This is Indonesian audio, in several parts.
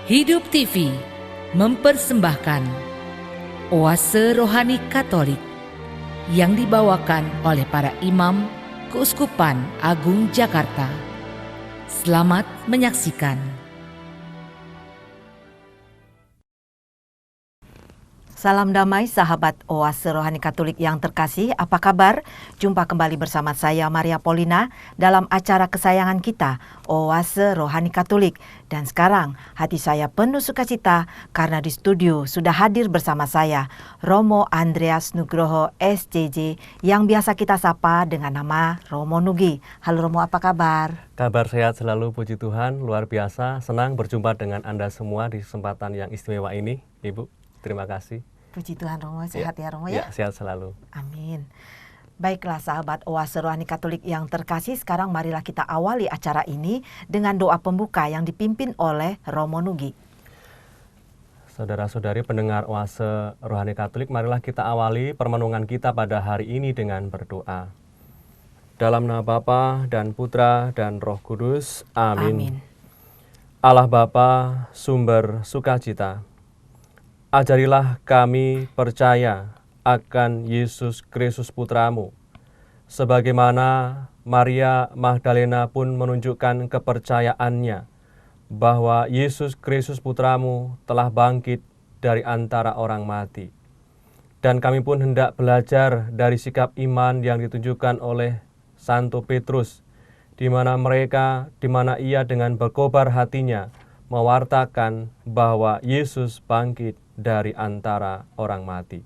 Hidup TV mempersembahkan Oase Rohani Katolik yang dibawakan oleh para imam Keuskupan Agung Jakarta. Selamat menyaksikan. Salam damai sahabat Oase Rohani Katolik yang terkasih, apa kabar? Jumpa kembali bersama saya Maria Paulina dalam acara kesayangan kita, Oase Rohani Katolik. Dan sekarang hati saya penuh sukacita karena di studio sudah hadir bersama saya Romo Andreas Nugroho SJJ yang biasa kita sapa dengan nama Romo Nugi. Halo Romo, apa kabar? Kabar sehat selalu, puji Tuhan, luar biasa. Senang berjumpa dengan Anda semua di kesempatan yang istimewa ini, Ibu. Terima kasih. Puji Tuhan Romo, sehat ya Romo ya? Ya, sehat selalu. Amin. Baiklah sahabat Oase Rohani Katolik yang terkasih, sekarang marilah kita awali acara ini dengan doa pembuka yang dipimpin oleh Romo Nugi. Saudara-saudari pendengar Oase Rohani Katolik, marilah kita awali permenungan kita pada hari ini dengan berdoa. Dalam nama Bapa dan Putra dan Roh Kudus. Amin. Amin. Allah Bapa, sumber sukacita, ajarilah kami percaya akan Yesus Kristus Putramu, sebagaimana Maria Magdalena pun menunjukkan kepercayaannya bahwa Yesus Kristus Putramu telah bangkit dari antara orang mati. Dan kami pun hendak belajar dari sikap iman yang ditunjukkan oleh Santo Petrus, di mana ia dengan berkobar hatinya mewartakan bahwa Yesus bangkit dari antara orang mati.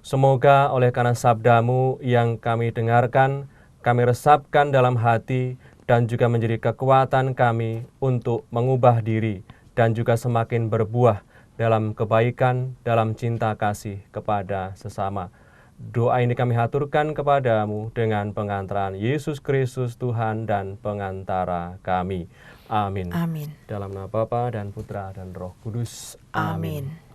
Semoga oleh karena sabdamu yang kami dengarkan, kami resapkan dalam hati dan juga menjadi kekuatan kami untuk mengubah diri dan juga semakin berbuah dalam kebaikan, dalam cinta kasih kepada sesama. Doa ini kami haturkan kepadamu dengan pengantaran Yesus Kristus Tuhan dan pengantara kami. Amin. Amin. Dalam nama Bapa dan Putra dan Roh Kudus. Amin.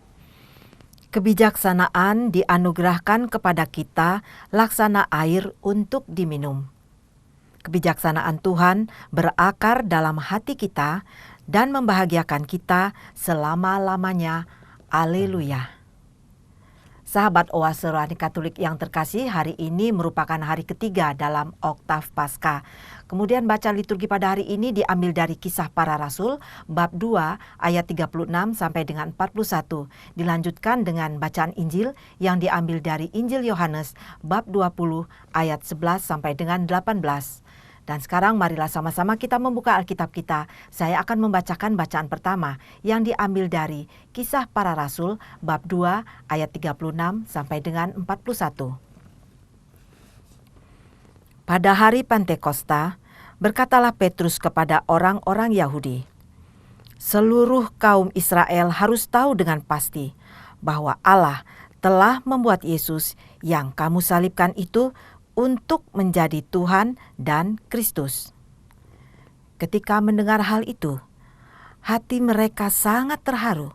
Kebijaksanaan dianugerahkan kepada kita laksana air untuk diminum. Kebijaksanaan Tuhan berakar dalam hati kita dan membahagiakan kita selama-lamanya. Haleluya. Sahabat Oase Rohani Katolik yang terkasih, hari ini merupakan hari ketiga dalam Oktav Paskah. Kemudian baca liturgi pada hari ini diambil dari Kisah Para Rasul, bab 2 ayat 36 sampai dengan 41. Dilanjutkan dengan bacaan Injil yang diambil dari Injil Yohanes, bab 20 ayat 11 sampai dengan 18. Dan sekarang marilah sama-sama kita membuka Alkitab kita. Saya akan membacakan bacaan pertama yang diambil dari Kisah Para Rasul bab 2 ayat 36 sampai dengan 41. Pada hari Pentakosta, berkatalah Petrus kepada orang-orang Yahudi, "Seluruh kaum Israel harus tahu dengan pasti bahwa Allah telah membuat Yesus yang kamu salibkan itu untuk menjadi Tuhan dan Kristus." Ketika mendengar hal itu, hati mereka sangat terharu.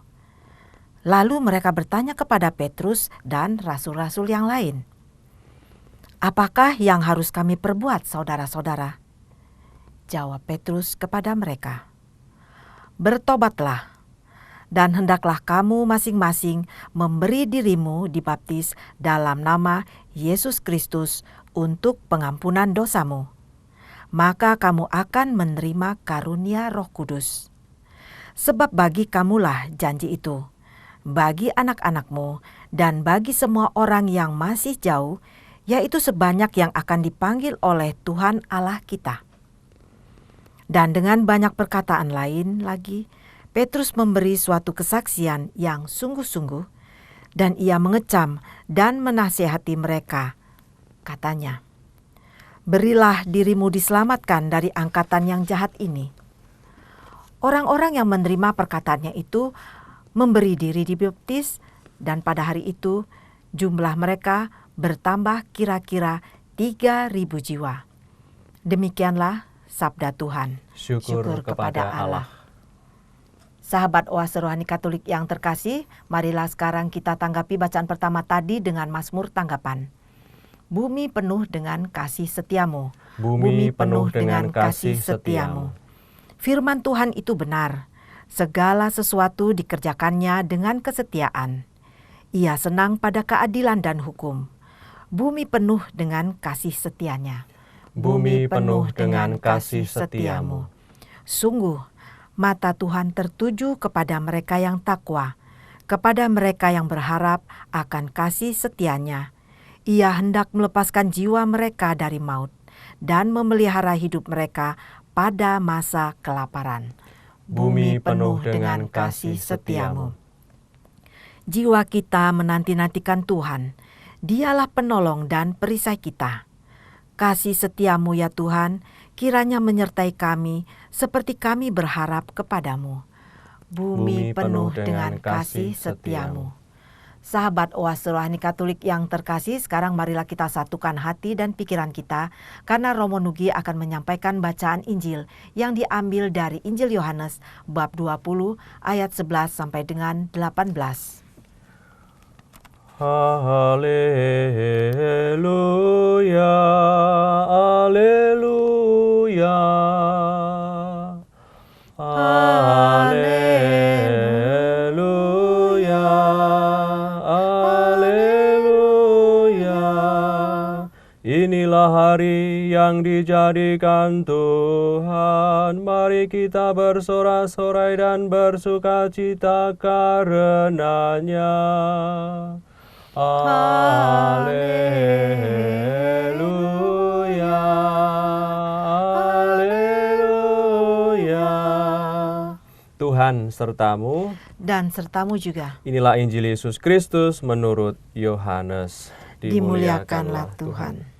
Lalu mereka bertanya kepada Petrus dan rasul-rasul yang lain, "Apakah yang harus kami perbuat, saudara-saudara?" Jawab Petrus kepada mereka, "Bertobatlah, dan hendaklah kamu masing-masing memberi dirimu dibaptis dalam nama Yesus Kristus untuk pengampunan dosamu. Maka kamu akan menerima karunia Roh Kudus. Sebab bagi kamulah janji itu, bagi anak-anakmu dan bagi semua orang yang masih jauh, yaitu sebanyak yang akan dipanggil oleh Tuhan Allah kita." Dan dengan banyak perkataan lain lagi, Petrus memberi suatu kesaksian yang sungguh-sungguh, dan ia mengecam dan menasihati mereka. Katanya, "Berilah dirimu diselamatkan dari angkatan yang jahat ini." Orang-orang yang menerima perkataannya itu memberi diri dibaptis, dan pada hari itu jumlah mereka bertambah kira-kira 3.000 jiwa. Demikianlah sabda Tuhan. Syukur kepada Allah. Sahabat Oase Rohani Katolik yang terkasih, marilah sekarang kita tanggapi bacaan pertama tadi dengan Mazmur tanggapan. Bumi penuh dengan kasih setiamu. Bumi penuh dengan kasih setiamu. Firman Tuhan itu benar. Segala sesuatu dikerjakannya dengan kesetiaan. Ia senang pada keadilan dan hukum. Bumi penuh dengan kasih setianya. Bumi penuh dengan kasih setiamu. Sungguh, mata Tuhan tertuju kepada mereka yang takwa, kepada mereka yang berharap akan kasih setianya. Ia hendak melepaskan jiwa mereka dari maut dan memelihara hidup mereka pada masa kelaparan. Bumi penuh dengan kasih setiamu. Jiwa kita menanti-nantikan Tuhan. Dialah penolong dan perisai kita. Kasih setiamu ya Tuhan, kiranya menyertai kami seperti kami berharap kepadamu. Bumi penuh dengan kasih setiamu. Sahabat Oase Rohani Katolik yang terkasih, sekarang marilah kita satukan hati dan pikiran kita, karena Romo Nugi akan menyampaikan bacaan Injil yang diambil dari Injil Yohanes bab 20 ayat 11 sampai dengan 18. Haleluya, haleluya, haleluya, haleluya. Inilah hari yang dijadikan Tuhan. Mari kita bersorak-sorai dan bersukacita karenanya. Haleluya, haleluya. Tuhan sertamu Dan sertamu juga. Inilah Injil Yesus Kristus menurut Yohanes. Dimuliakanlah Tuhan.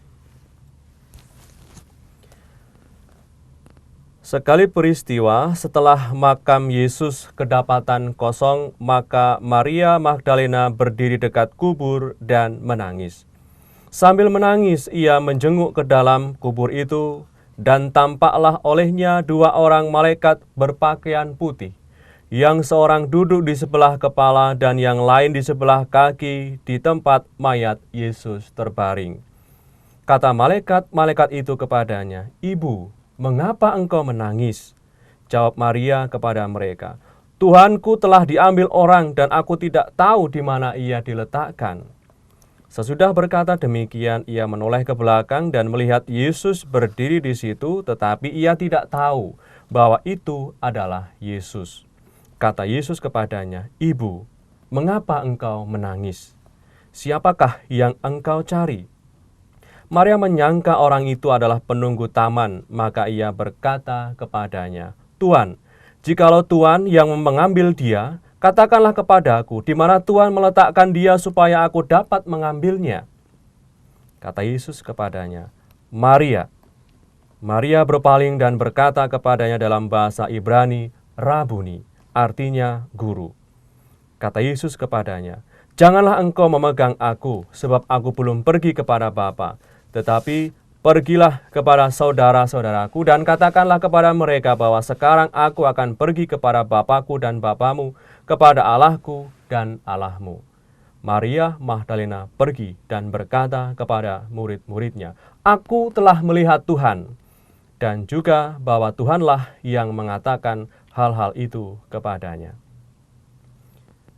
Sekali peristiwa setelah makam Yesus kedapatan kosong, maka Maria Magdalena berdiri dekat kubur dan menangis. Sambil menangis, ia menjenguk ke dalam kubur itu, dan tampaklah olehnya 2 orang malaikat berpakaian putih, yang seorang duduk di sebelah kepala dan yang lain di sebelah kaki di tempat mayat Yesus terbaring. Kata malaikat-malaikat itu kepadanya, "Ibu, mengapa engkau menangis?" Jawab Maria kepada mereka, "Tuhanku telah diambil orang dan aku tidak tahu di mana ia diletakkan." Sesudah berkata demikian, ia menoleh ke belakang dan melihat Yesus berdiri di situ, tetapi ia tidak tahu bahwa itu adalah Yesus. Kata Yesus kepadanya, "Ibu, mengapa engkau menangis? Siapakah yang engkau cari?" Maria menyangka orang itu adalah penunggu taman, maka ia berkata kepadanya, "Tuan, jikalau Tuan yang mengambil dia, katakanlah kepadaku di mana Tuan meletakkan dia supaya aku dapat mengambilnya." Kata Yesus kepadanya, "Maria." Maria berpaling dan berkata kepadanya dalam bahasa Ibrani, "Rabuni," artinya guru. Kata Yesus kepadanya, "Janganlah engkau memegang aku, sebab aku belum pergi kepada Bapa. Tetapi pergilah kepada saudara-saudaraku dan katakanlah kepada mereka bahwa sekarang aku akan pergi kepada Bapakku dan Bapamu, kepada Allahku dan Allahmu." Maria Magdalena pergi dan berkata kepada murid-muridnya, "Aku telah melihat Tuhan," dan juga bahwa Tuhanlah yang mengatakan hal-hal itu kepadanya.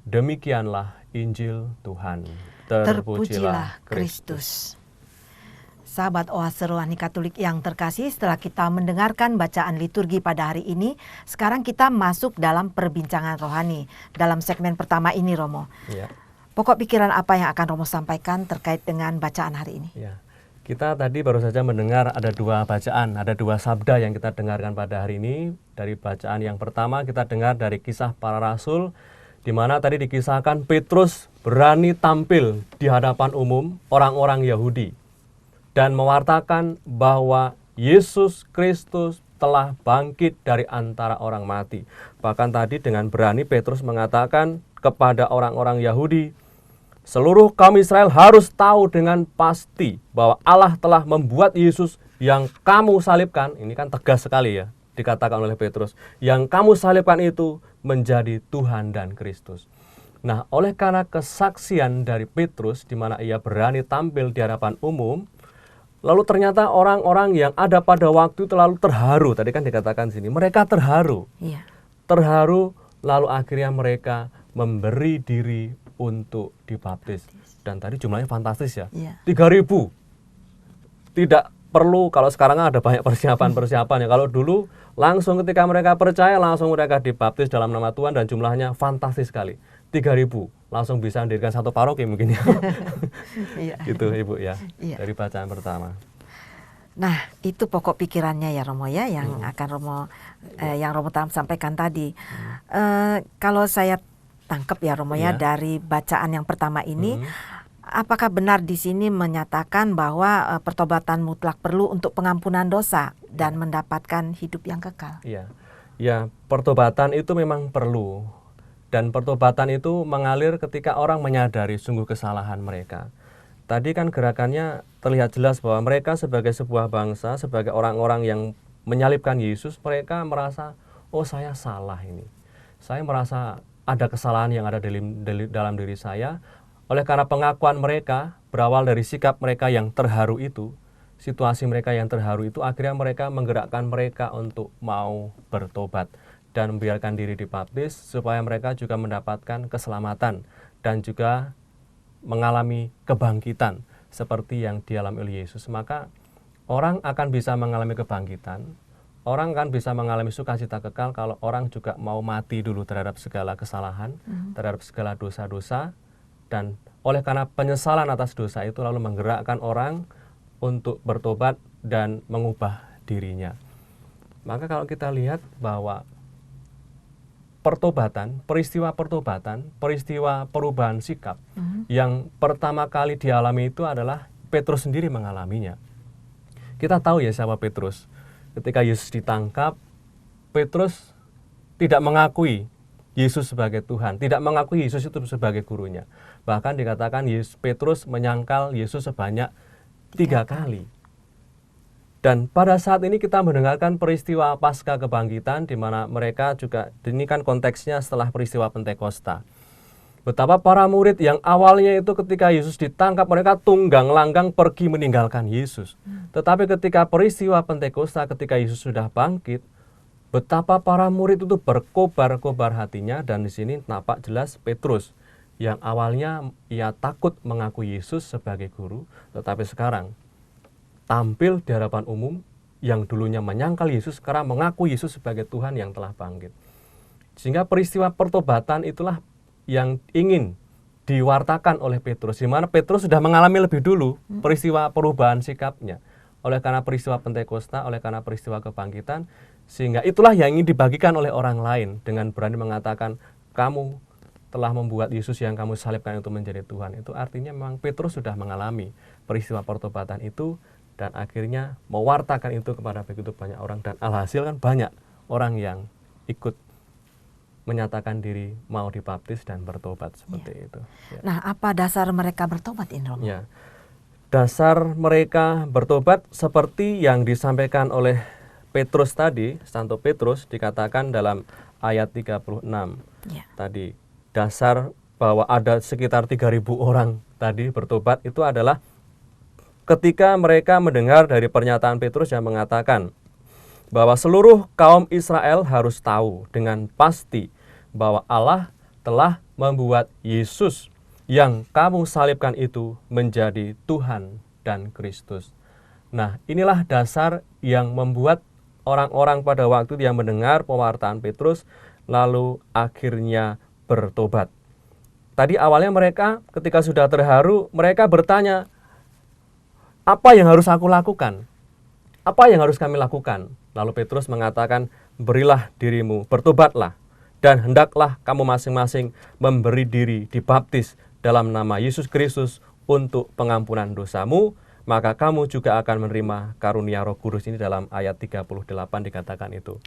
Demikianlah Injil Tuhan. Terpujilah Kristus. Sahabat Oase Rohani Katolik yang terkasih, setelah kita mendengarkan bacaan liturgi pada hari ini, sekarang kita masuk dalam perbincangan rohani. Dalam segmen pertama ini, Romo, Ya. pokok pikiran apa yang akan Romo sampaikan terkait dengan bacaan hari ini? Ya. Kita tadi baru saja mendengar ada 2 bacaan, ada 2 sabda yang kita dengarkan pada hari ini. Dari bacaan yang pertama kita dengar dari Kisah Para Rasul, di mana tadi dikisahkan Petrus berani tampil di hadapan umum orang-orang Yahudi dan mewartakan bahwa Yesus Kristus telah bangkit dari antara orang mati. Bahkan tadi dengan berani Petrus mengatakan kepada orang-orang Yahudi, seluruh kaum Israel harus tahu dengan pasti bahwa Allah telah membuat Yesus yang kamu salibkan, ini kan tegas sekali ya, dikatakan oleh Petrus, yang kamu salibkan itu menjadi Tuhan dan Kristus. Nah, oleh karena kesaksian dari Petrus, di mana ia berani tampil di hadapan umum, lalu ternyata orang-orang yang ada pada waktu itu lalu terharu. Tadi kan dikatakan sini, mereka terharu. Iya. Terharu lalu akhirnya mereka memberi diri untuk dibaptis. Dan tadi jumlahnya fantastis ya, 3.000. Tidak perlu, kalau sekarang ada banyak persiapan ya. Kalau dulu langsung ketika mereka percaya, langsung mereka dibaptis dalam nama Tuhan dan jumlahnya fantastis sekali. 3.000 langsung bisa mendirikan satu paroki mungkin ya. Gitu Ibu ya, dari bacaan pertama. Nah, itu pokok pikirannya ya Romo ya, yang akan Romo sampaikan tadi. Kalau saya tangkap ya Romo ya, dari bacaan yang pertama ini, apakah benar di sini menyatakan bahwa pertobatan mutlak perlu untuk pengampunan dosa dan mendapatkan hidup yang kekal? Ya, pertobatan itu memang perlu. Dan pertobatan itu mengalir ketika orang menyadari sungguh kesalahan mereka. Tadi kan gerakannya terlihat jelas bahwa mereka sebagai sebuah bangsa, sebagai orang-orang yang menyalibkan Yesus, mereka merasa, oh saya salah ini. Saya merasa ada kesalahan yang ada dalam diri saya. Oleh karena pengakuan mereka, berawal dari sikap mereka yang terharu itu, situasi mereka yang terharu itu, akhirnya mereka menggerakkan mereka untuk mau bertobat dan membiarkan diri dibaptis supaya mereka juga mendapatkan keselamatan dan juga mengalami kebangkitan seperti yang dialami oleh Yesus. Maka orang akan bisa mengalami kebangkitan, orang akan bisa mengalami sukacita kekal kalau orang juga mau mati dulu terhadap segala kesalahan, terhadap segala dosa-dosa, dan oleh karena penyesalan atas dosa itu lalu menggerakkan orang untuk bertobat dan mengubah dirinya. Maka kalau kita lihat bahwa peristiwa perubahan sikap yang pertama kali dialami itu adalah Petrus sendiri mengalaminya. Kita tahu ya siapa Petrus. Ketika Yesus ditangkap, Petrus tidak mengakui Yesus sebagai Tuhan, tidak mengakui Yesus itu sebagai gurunya. Bahkan dikatakan Petrus menyangkal Yesus sebanyak 3 kali. Dan pada saat ini kita mendengarkan peristiwa pasca kebangkitan, di mana mereka juga, ini kan konteksnya setelah peristiwa Pentakosta. Betapa para murid yang awalnya itu ketika Yesus ditangkap, mereka tunggang langgang pergi meninggalkan Yesus. Tetapi ketika peristiwa Pentakosta, ketika Yesus sudah bangkit, betapa para murid itu berkobar-kobar hatinya, dan di sini nampak jelas Petrus yang awalnya ia takut mengakui Yesus sebagai guru, tetapi sekarang tampil di hadapan umum, yang dulunya menyangkal Yesus sekarang mengaku Yesus sebagai Tuhan yang telah bangkit. Sehingga peristiwa pertobatan itulah yang ingin diwartakan oleh Petrus, di mana Petrus sudah mengalami lebih dulu peristiwa perubahan sikapnya. Oleh karena peristiwa Pentakosta, oleh karena peristiwa kebangkitan, sehingga itulah yang ingin dibagikan oleh orang lain dengan berani mengatakan, kamu telah membuat Yesus yang kamu salibkan itu menjadi Tuhan. Itu artinya memang Petrus sudah mengalami peristiwa pertobatan itu, dan akhirnya mewartakan itu kepada begitu banyak orang, dan alhasil kan banyak orang yang ikut menyatakan diri mau dibaptis dan bertobat seperti itu. Nah, apa dasar mereka bertobat ini, Romo? Dasar mereka bertobat seperti yang disampaikan oleh Petrus tadi, Santo Petrus, dikatakan dalam ayat 36 tadi. Dasar bahwa ada sekitar 3.000 orang tadi bertobat itu adalah ketika mereka mendengar dari pernyataan Petrus yang mengatakan bahwa seluruh kaum Israel harus tahu dengan pasti bahwa Allah telah membuat Yesus yang kamu salibkan itu menjadi Tuhan dan Kristus. Nah, inilah dasar yang membuat orang-orang pada waktu yang mendengar pewartaan Petrus lalu akhirnya bertobat. Tadi awalnya mereka ketika sudah terharu, mereka bertanya, apa yang harus aku lakukan? Apa yang harus kami lakukan? Lalu Petrus mengatakan, berilah dirimu, bertobatlah, dan hendaklah kamu masing-masing memberi diri dibaptis dalam nama Yesus Kristus untuk pengampunan dosamu, maka kamu juga akan menerima karunia Roh Kudus. Ini dalam ayat 38 dikatakan itu.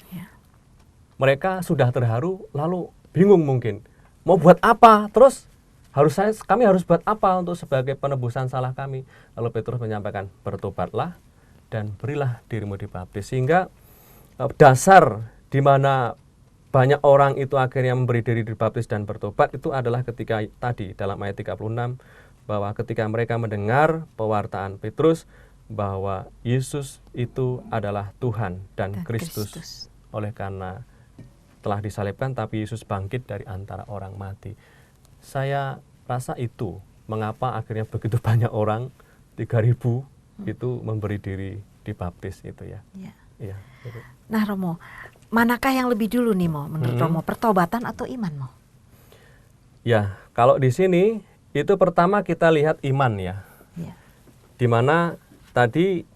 Mereka sudah terharu, lalu bingung mungkin, mau buat apa? Terus kami harus buat apa untuk sebagai penebusan salah kami? Lalu Petrus menyampaikan, bertobatlah dan berilah dirimu dibaptis. Sehingga dasar di mana banyak orang itu akhirnya memberi diri dibaptis dan bertobat itu adalah ketika tadi dalam ayat 36, bahwa ketika mereka mendengar pewartaan Petrus bahwa Yesus itu adalah Tuhan dan Kristus. Oleh karena telah disalibkan, tapi Yesus bangkit dari antara orang mati. Saya rasa itu mengapa akhirnya begitu banyak orang, 3.000 itu memberi diri dibaptis itu ya. Iya. Gitu. Nah Romo, manakah yang lebih dulu nih Mo, menurut Romo, pertobatan atau iman Mo? Ya, kalau di sini itu pertama kita lihat iman ya. Di mana tadi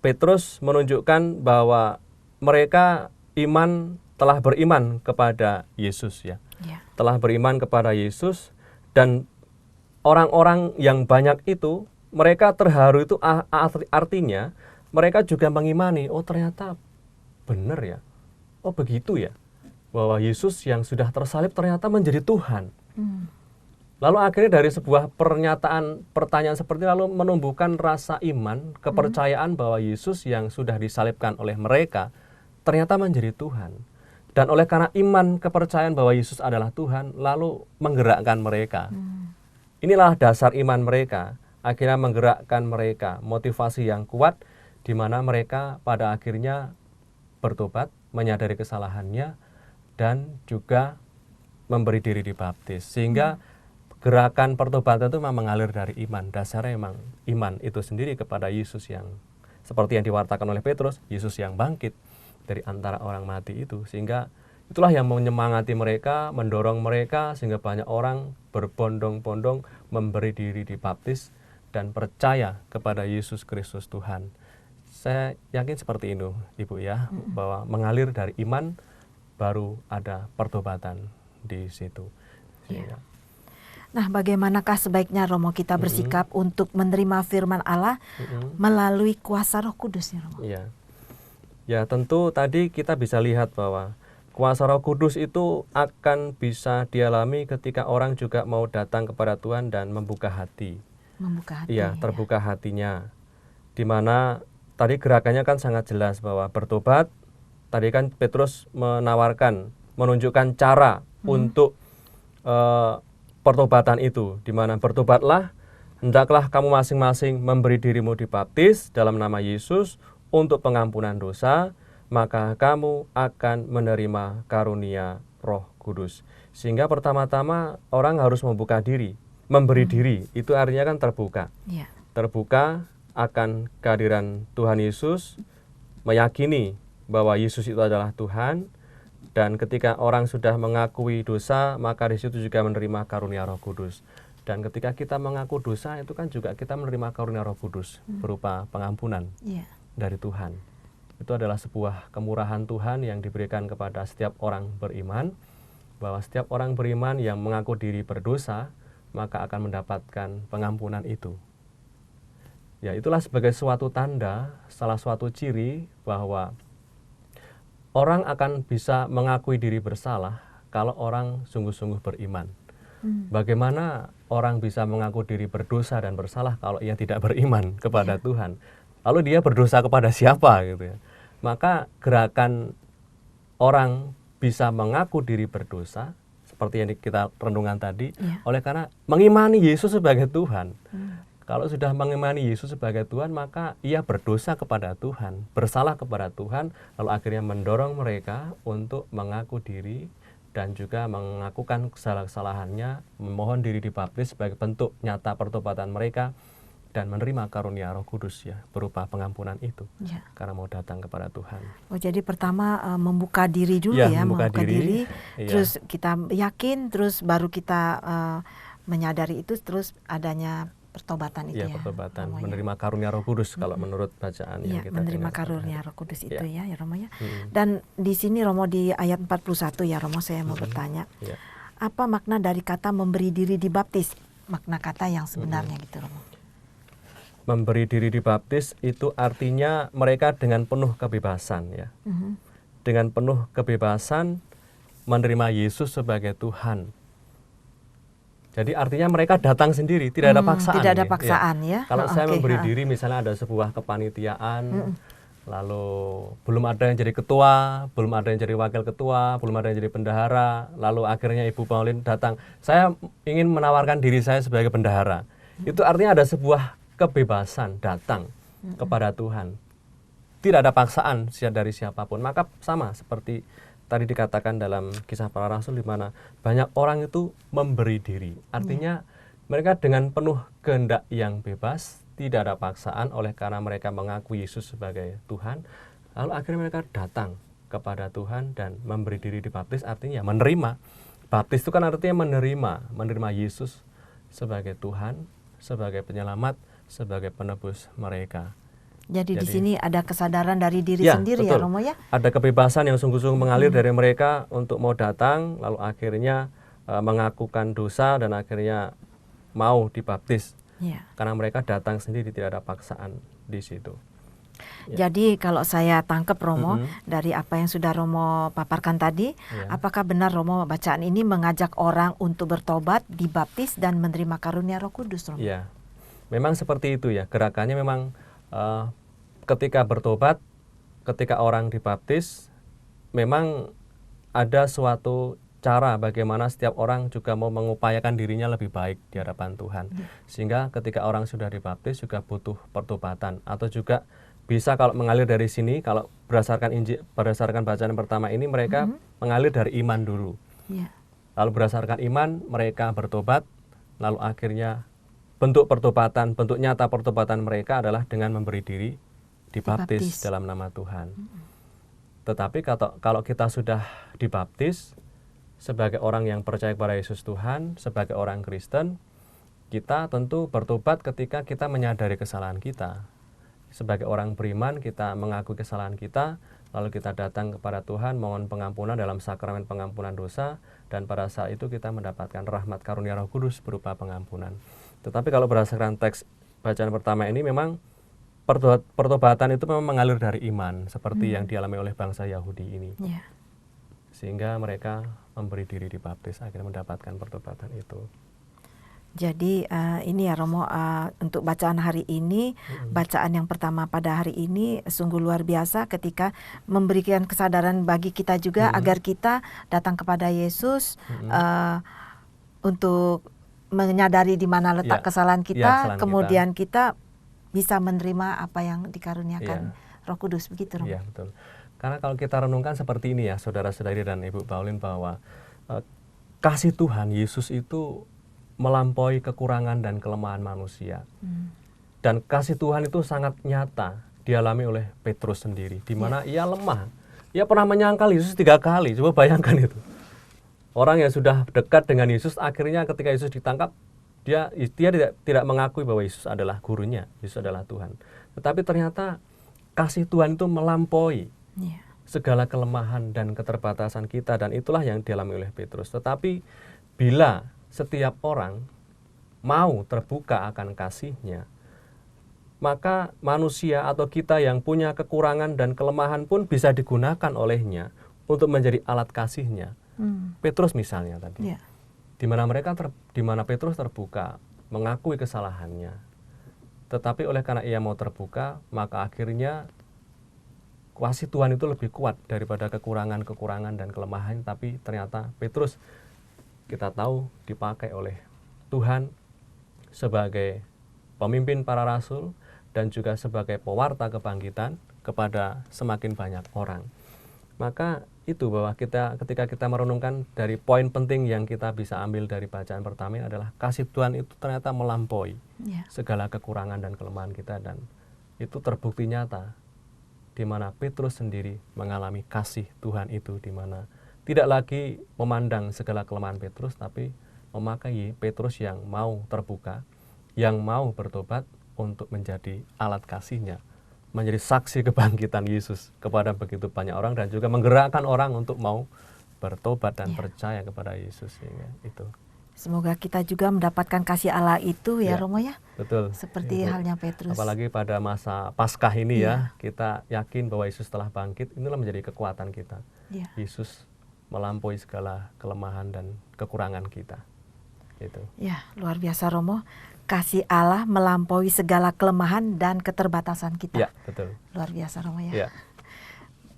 Petrus menunjukkan bahwa mereka telah beriman kepada Yesus ya. Telah beriman kepada Yesus, dan orang-orang yang banyak itu mereka terharu itu artinya mereka juga mengimani, oh ternyata benar ya. Oh begitu ya. Bahwa Yesus yang sudah tersalib ternyata menjadi Tuhan. Lalu akhirnya dari sebuah pertanyaan seperti lalu menumbuhkan rasa iman, kepercayaan bahwa Yesus yang sudah disalibkan oleh mereka ternyata menjadi Tuhan. Dan oleh karena iman, kepercayaan bahwa Yesus adalah Tuhan, lalu menggerakkan mereka. Inilah dasar iman mereka, akhirnya menggerakkan mereka, motivasi yang kuat, di mana mereka pada akhirnya bertobat, menyadari kesalahannya, dan juga memberi diri dibaptis. Sehingga gerakan pertobatan itu memang mengalir dari iman. Dasarnya memang iman itu sendiri kepada Yesus yang seperti yang diwartakan oleh Petrus, Yesus yang bangkit dari antara orang mati itu. Sehingga itulah yang menyemangati mereka, mendorong mereka, sehingga banyak orang berbondong-bondong memberi diri dibaptis dan percaya kepada Yesus Kristus Tuhan. Saya yakin seperti itu, Ibu ya, bahwa mengalir dari iman baru ada pertobatan di situ. Nah, bagaimanakah sebaiknya Romo kita bersikap untuk menerima firman Allah melalui kuasa Roh Kudus ya Romo? Ya, tentu tadi kita bisa lihat bahwa kuasa Roh Kudus itu akan bisa dialami ketika orang juga mau datang kepada Tuhan dan membuka hati. Terbuka hatinya. Di mana tadi gerakannya kan sangat jelas bahwa bertobat. Tadi kan Petrus menunjukkan cara untuk pertobatan itu, di mana bertobatlah, hendaklah kamu masing-masing memberi dirimu dibaptis dalam nama Yesus untuk pengampunan dosa, maka kamu akan menerima karunia Roh Kudus. Sehingga pertama-tama orang harus membuka diri, memberi diri, itu artinya kan terbuka. Terbuka akan kehadiran Tuhan Yesus, meyakini bahwa Yesus itu adalah Tuhan. Dan ketika orang sudah mengakui dosa, maka di situ juga menerima karunia Roh Kudus. Dan ketika kita mengaku dosa, itu kan juga kita menerima karunia Roh Kudus berupa pengampunan dari Tuhan. Itu adalah sebuah kemurahan Tuhan yang diberikan kepada setiap orang beriman, bahwa setiap orang beriman yang mengaku diri berdosa, maka akan mendapatkan pengampunan itu. Ya, itulah sebagai suatu tanda, salah suatu ciri bahwa orang akan bisa mengakui diri bersalah kalau orang sungguh-sungguh beriman. Bagaimana orang bisa mengaku diri berdosa dan bersalah kalau ia tidak beriman kepada Tuhan? Lalu dia berdosa kepada siapa gitu ya? Maka gerakan orang bisa mengaku diri berdosa seperti yang kita renungan tadi, oleh karena mengimani Yesus sebagai Tuhan. Kalau sudah mengimani Yesus sebagai Tuhan, maka ia berdosa kepada Tuhan, bersalah kepada Tuhan, lalu akhirnya mendorong mereka untuk mengaku diri dan juga mengakukan kesalahannya, memohon diri dibaptis sebagai bentuk nyata pertobatan mereka dan menerima karunia Roh Kudus ya, berupa pengampunan itu. Karena mau datang kepada Tuhan. Oh, jadi pertama membuka diri dulu membuka diri. Terus kita yakin, terus baru kita menyadari itu, terus adanya pertobatan itu pertobatan, menerima karunia Roh Kudus kalau menurut bacaan yang kita menerima karunia Roh Kudus itu ya Romo ya. Dan di sini Romo di ayat 41 ya Romo, saya mau bertanya. Apa makna dari kata memberi diri dibaptis? Makna kata yang sebenarnya gitu Romo. Memberi diri dibaptis itu artinya mereka dengan penuh kebebasan ya. Dengan penuh kebebasan menerima Yesus sebagai Tuhan. Jadi artinya mereka datang sendiri, tidak ada paksaan. Tidak ada paksaan ya. Kalau saya memberi diri, misalnya ada sebuah kepanitiaan, lalu belum ada yang jadi ketua, belum ada yang jadi wakil ketua, belum ada yang jadi bendahara, lalu akhirnya Ibu Pauline datang, saya ingin menawarkan diri saya sebagai bendahara. Itu artinya ada sebuah kebebasan datang kepada Tuhan. Tidak ada paksaan dari siapapun. Maka sama seperti tadi dikatakan dalam Kisah Para Rasul di mana banyak orang itu memberi diri. Artinya mereka dengan penuh kehendak yang bebas, tidak ada paksaan oleh karena mereka mengakui Yesus sebagai Tuhan. Lalu akhirnya mereka datang kepada Tuhan dan memberi diri dibaptis, artinya menerima. Baptis itu kan artinya menerima Yesus sebagai Tuhan, sebagai penyelamat, sebagai penebus mereka. Jadi di sini ada kesadaran dari diri sendiri, betul. Ya Romo ya. Ada kebebasan yang sungguh-sungguh mengalir dari mereka untuk mau datang, lalu akhirnya mengakukan dosa dan akhirnya mau dibaptis. Karena mereka datang sendiri, tidak ada paksaan di situ. Jadi kalau saya tangkap Romo dari apa yang sudah Romo paparkan tadi, apakah benar Romo bacaan ini mengajak orang untuk bertobat, dibaptis dan menerima karunia Roh Kudus, Romo? Iya, memang seperti itu ya. Gerakannya memang ketika bertobat, ketika orang dibaptis, memang ada suatu cara bagaimana setiap orang juga mau mengupayakan dirinya lebih baik di hadapan Tuhan. Sehingga ketika orang sudah dibaptis juga butuh pertobatan, atau juga bisa kalau mengalir dari sini, kalau berdasarkan bacaan pertama ini mereka mengalir dari iman dulu. Lalu berdasarkan iman mereka bertobat, lalu akhirnya bentuk pertobatan, bentuk nyata pertobatan mereka adalah dengan memberi diri dibaptis dalam nama Tuhan. Tetapi kalau kita sudah dibaptis sebagai orang yang percaya kepada Yesus Tuhan, sebagai orang Kristen, kita tentu bertobat ketika kita menyadari kesalahan kita. Sebagai orang beriman, kita mengakui kesalahan kita, lalu kita datang kepada Tuhan, mohon pengampunan dalam sakramen pengampunan dosa, dan pada saat itu kita mendapatkan rahmat karunia Roh Kudus berupa pengampunan. Tetapi kalau berdasarkan teks bacaan pertama ini memang pertobatan itu memang mengalir dari iman, seperti yang dialami oleh bangsa Yahudi ini. Sehingga mereka memberi diri dibaptis, akhirnya mendapatkan pertobatan itu. Jadi ini ya Romo, untuk bacaan hari ini, bacaan yang pertama pada hari ini sungguh luar biasa ketika memberikan kesadaran bagi kita juga agar kita datang kepada Yesus untuk menyadari di mana letak kesalahan kita, kemudian kita bisa menerima apa yang dikaruniakan Roh Kudus, begitu Romo? Iya, betul. Karena kalau kita renungkan seperti ini ya, saudara-saudari dan Ibu Pauline, bahwa kasih Tuhan Yesus itu melampaui kekurangan dan kelemahan manusia. Dan kasih Tuhan itu sangat nyata dialami oleh Petrus sendiri, di mana ia lemah. Ia pernah menyangkal Yesus 3 kali, coba bayangkan itu. Orang yang sudah dekat dengan Yesus, akhirnya ketika Yesus ditangkap, dia tidak mengakui bahwa Yesus adalah gurunya, Yesus adalah Tuhan. Tetapi ternyata kasih Tuhan itu melampaui segala kelemahan dan keterbatasan kita, dan itulah yang dialami oleh Petrus. Tetapi bila setiap orang mau terbuka akan kasih-Nya, maka manusia atau kita yang punya kekurangan dan kelemahan pun bisa digunakan olehnya untuk menjadi alat kasih-Nya. Petrus misalnya tadi, di mana Petrus terbuka, mengakui kesalahannya. Tetapi oleh karena ia mau terbuka, maka akhirnya kasih Tuhan itu lebih kuat daripada kekurangan-kekurangan dan kelemahan. Tapi ternyata Petrus, kita tahu, dipakai oleh Tuhan sebagai pemimpin para rasul dan juga sebagai pewarta kebangkitan kepada semakin banyak orang. Maka itu bahwa ketika kita merenungkan dari poin penting yang kita bisa ambil dari bacaan pertama adalah kasih Tuhan itu ternyata melampaui segala kekurangan dan kelemahan kita, dan itu terbukti nyata di mana Petrus sendiri mengalami kasih Tuhan itu, di mana tidak lagi memandang segala kelemahan Petrus, tapi memakai Petrus yang mau terbuka, yang mau bertobat untuk menjadi alat kasih-Nya, menjadi saksi kebangkitan Yesus kepada begitu banyak orang, dan juga menggerakkan orang untuk mau bertobat dan percaya kepada Yesus. Itu. Semoga kita juga mendapatkan kasih Allah itu ya Romo ya. Betul. Seperti halnya Petrus. Apalagi pada masa Paskah ini ya, kita yakin bahwa Yesus telah bangkit, inilah menjadi kekuatan kita. Yesus melampaui segala kelemahan dan kekurangan kita. Itu. Ya, luar biasa Romo. Kasih Allah melampaui segala kelemahan dan keterbatasan kita. Ya, betul. Luar biasa Romo ya. Ya.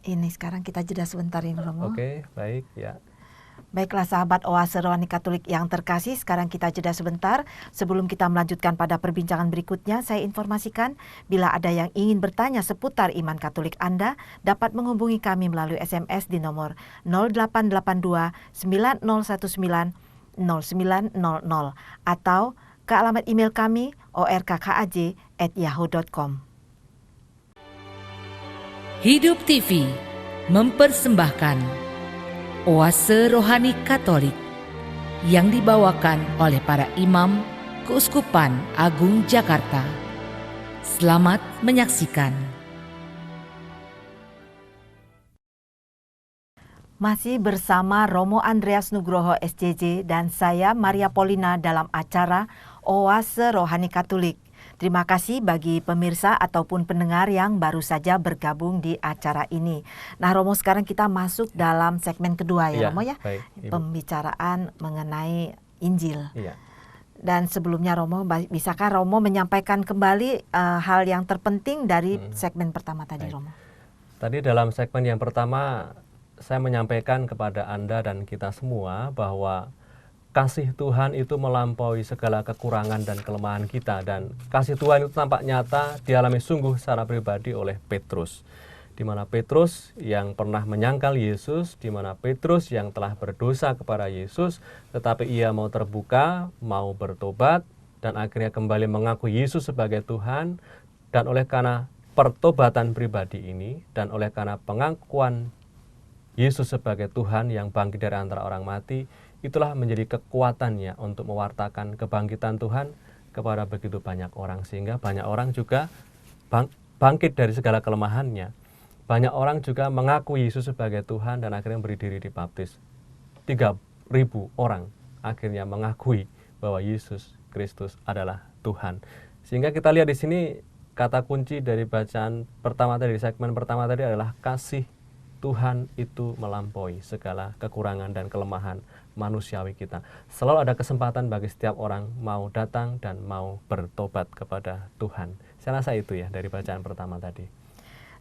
Ini sekarang kita jeda sebentar ini Romo. Oke, baik ya. Baiklah sahabat Oase Rohani Katolik yang terkasih, sekarang kita jeda sebentar. Sebelum kita melanjutkan pada perbincangan berikutnya, saya informasikan bila ada yang ingin bertanya seputar iman Katolik Anda, dapat menghubungi kami melalui SMS di nomor 0882 9019 0900 atau ke alamat email kami orkkaj@yahoo.com. Hidup TV mempersembahkan Oase Rohani Katolik yang dibawakan oleh para imam Keuskupan Agung Jakarta. Selamat menyaksikan. Masih bersama Romo Andreas Nugroho SJJ dan saya Maria Polina dalam acara Oase Rohani Katolik. Terima kasih bagi pemirsa ataupun pendengar yang baru saja bergabung di acara ini. Nah Romo, sekarang kita masuk dalam segmen kedua ya Romo ya. Baik, Ibu. Pembicaraan mengenai Injil. Iya. Dan sebelumnya Romo, bisakah Romo menyampaikan kembali hal yang terpenting dari segmen pertama tadi Baik. Romo? Tadi dalam segmen yang pertama saya menyampaikan kepada Anda dan kita semua bahwa kasih Tuhan itu melampaui segala kekurangan dan kelemahan kita, dan kasih Tuhan itu tampak nyata dialami sungguh secara pribadi oleh Petrus. Di mana Petrus yang pernah menyangkal Yesus, di mana Petrus yang telah berdosa kepada Yesus, tetapi ia mau terbuka, mau bertobat, dan akhirnya kembali mengaku Yesus sebagai Tuhan. Dan oleh karena pertobatan pribadi ini, dan oleh karena pengakuan Yesus sebagai Tuhan yang bangkit dari antara orang mati, itulah menjadi kekuatannya untuk mewartakan kebangkitan Tuhan kepada begitu banyak orang. Sehingga banyak orang juga bangkit dari segala kelemahannya. Banyak orang juga mengaku Yesus sebagai Tuhan dan akhirnya beri diri dibaptis. 3.000 orang akhirnya mengakui bahwa Yesus Kristus adalah Tuhan. Sehingga kita lihat di sini kata kunci dari bacaan pertama tadi, segmen pertama tadi adalah kasih Tuhan itu melampaui segala kekurangan dan kelemahan manusiawi kita. Selalu ada kesempatan bagi setiap orang mau datang dan mau bertobat kepada Tuhan. Saya rasa itu ya dari bacaan pertama tadi.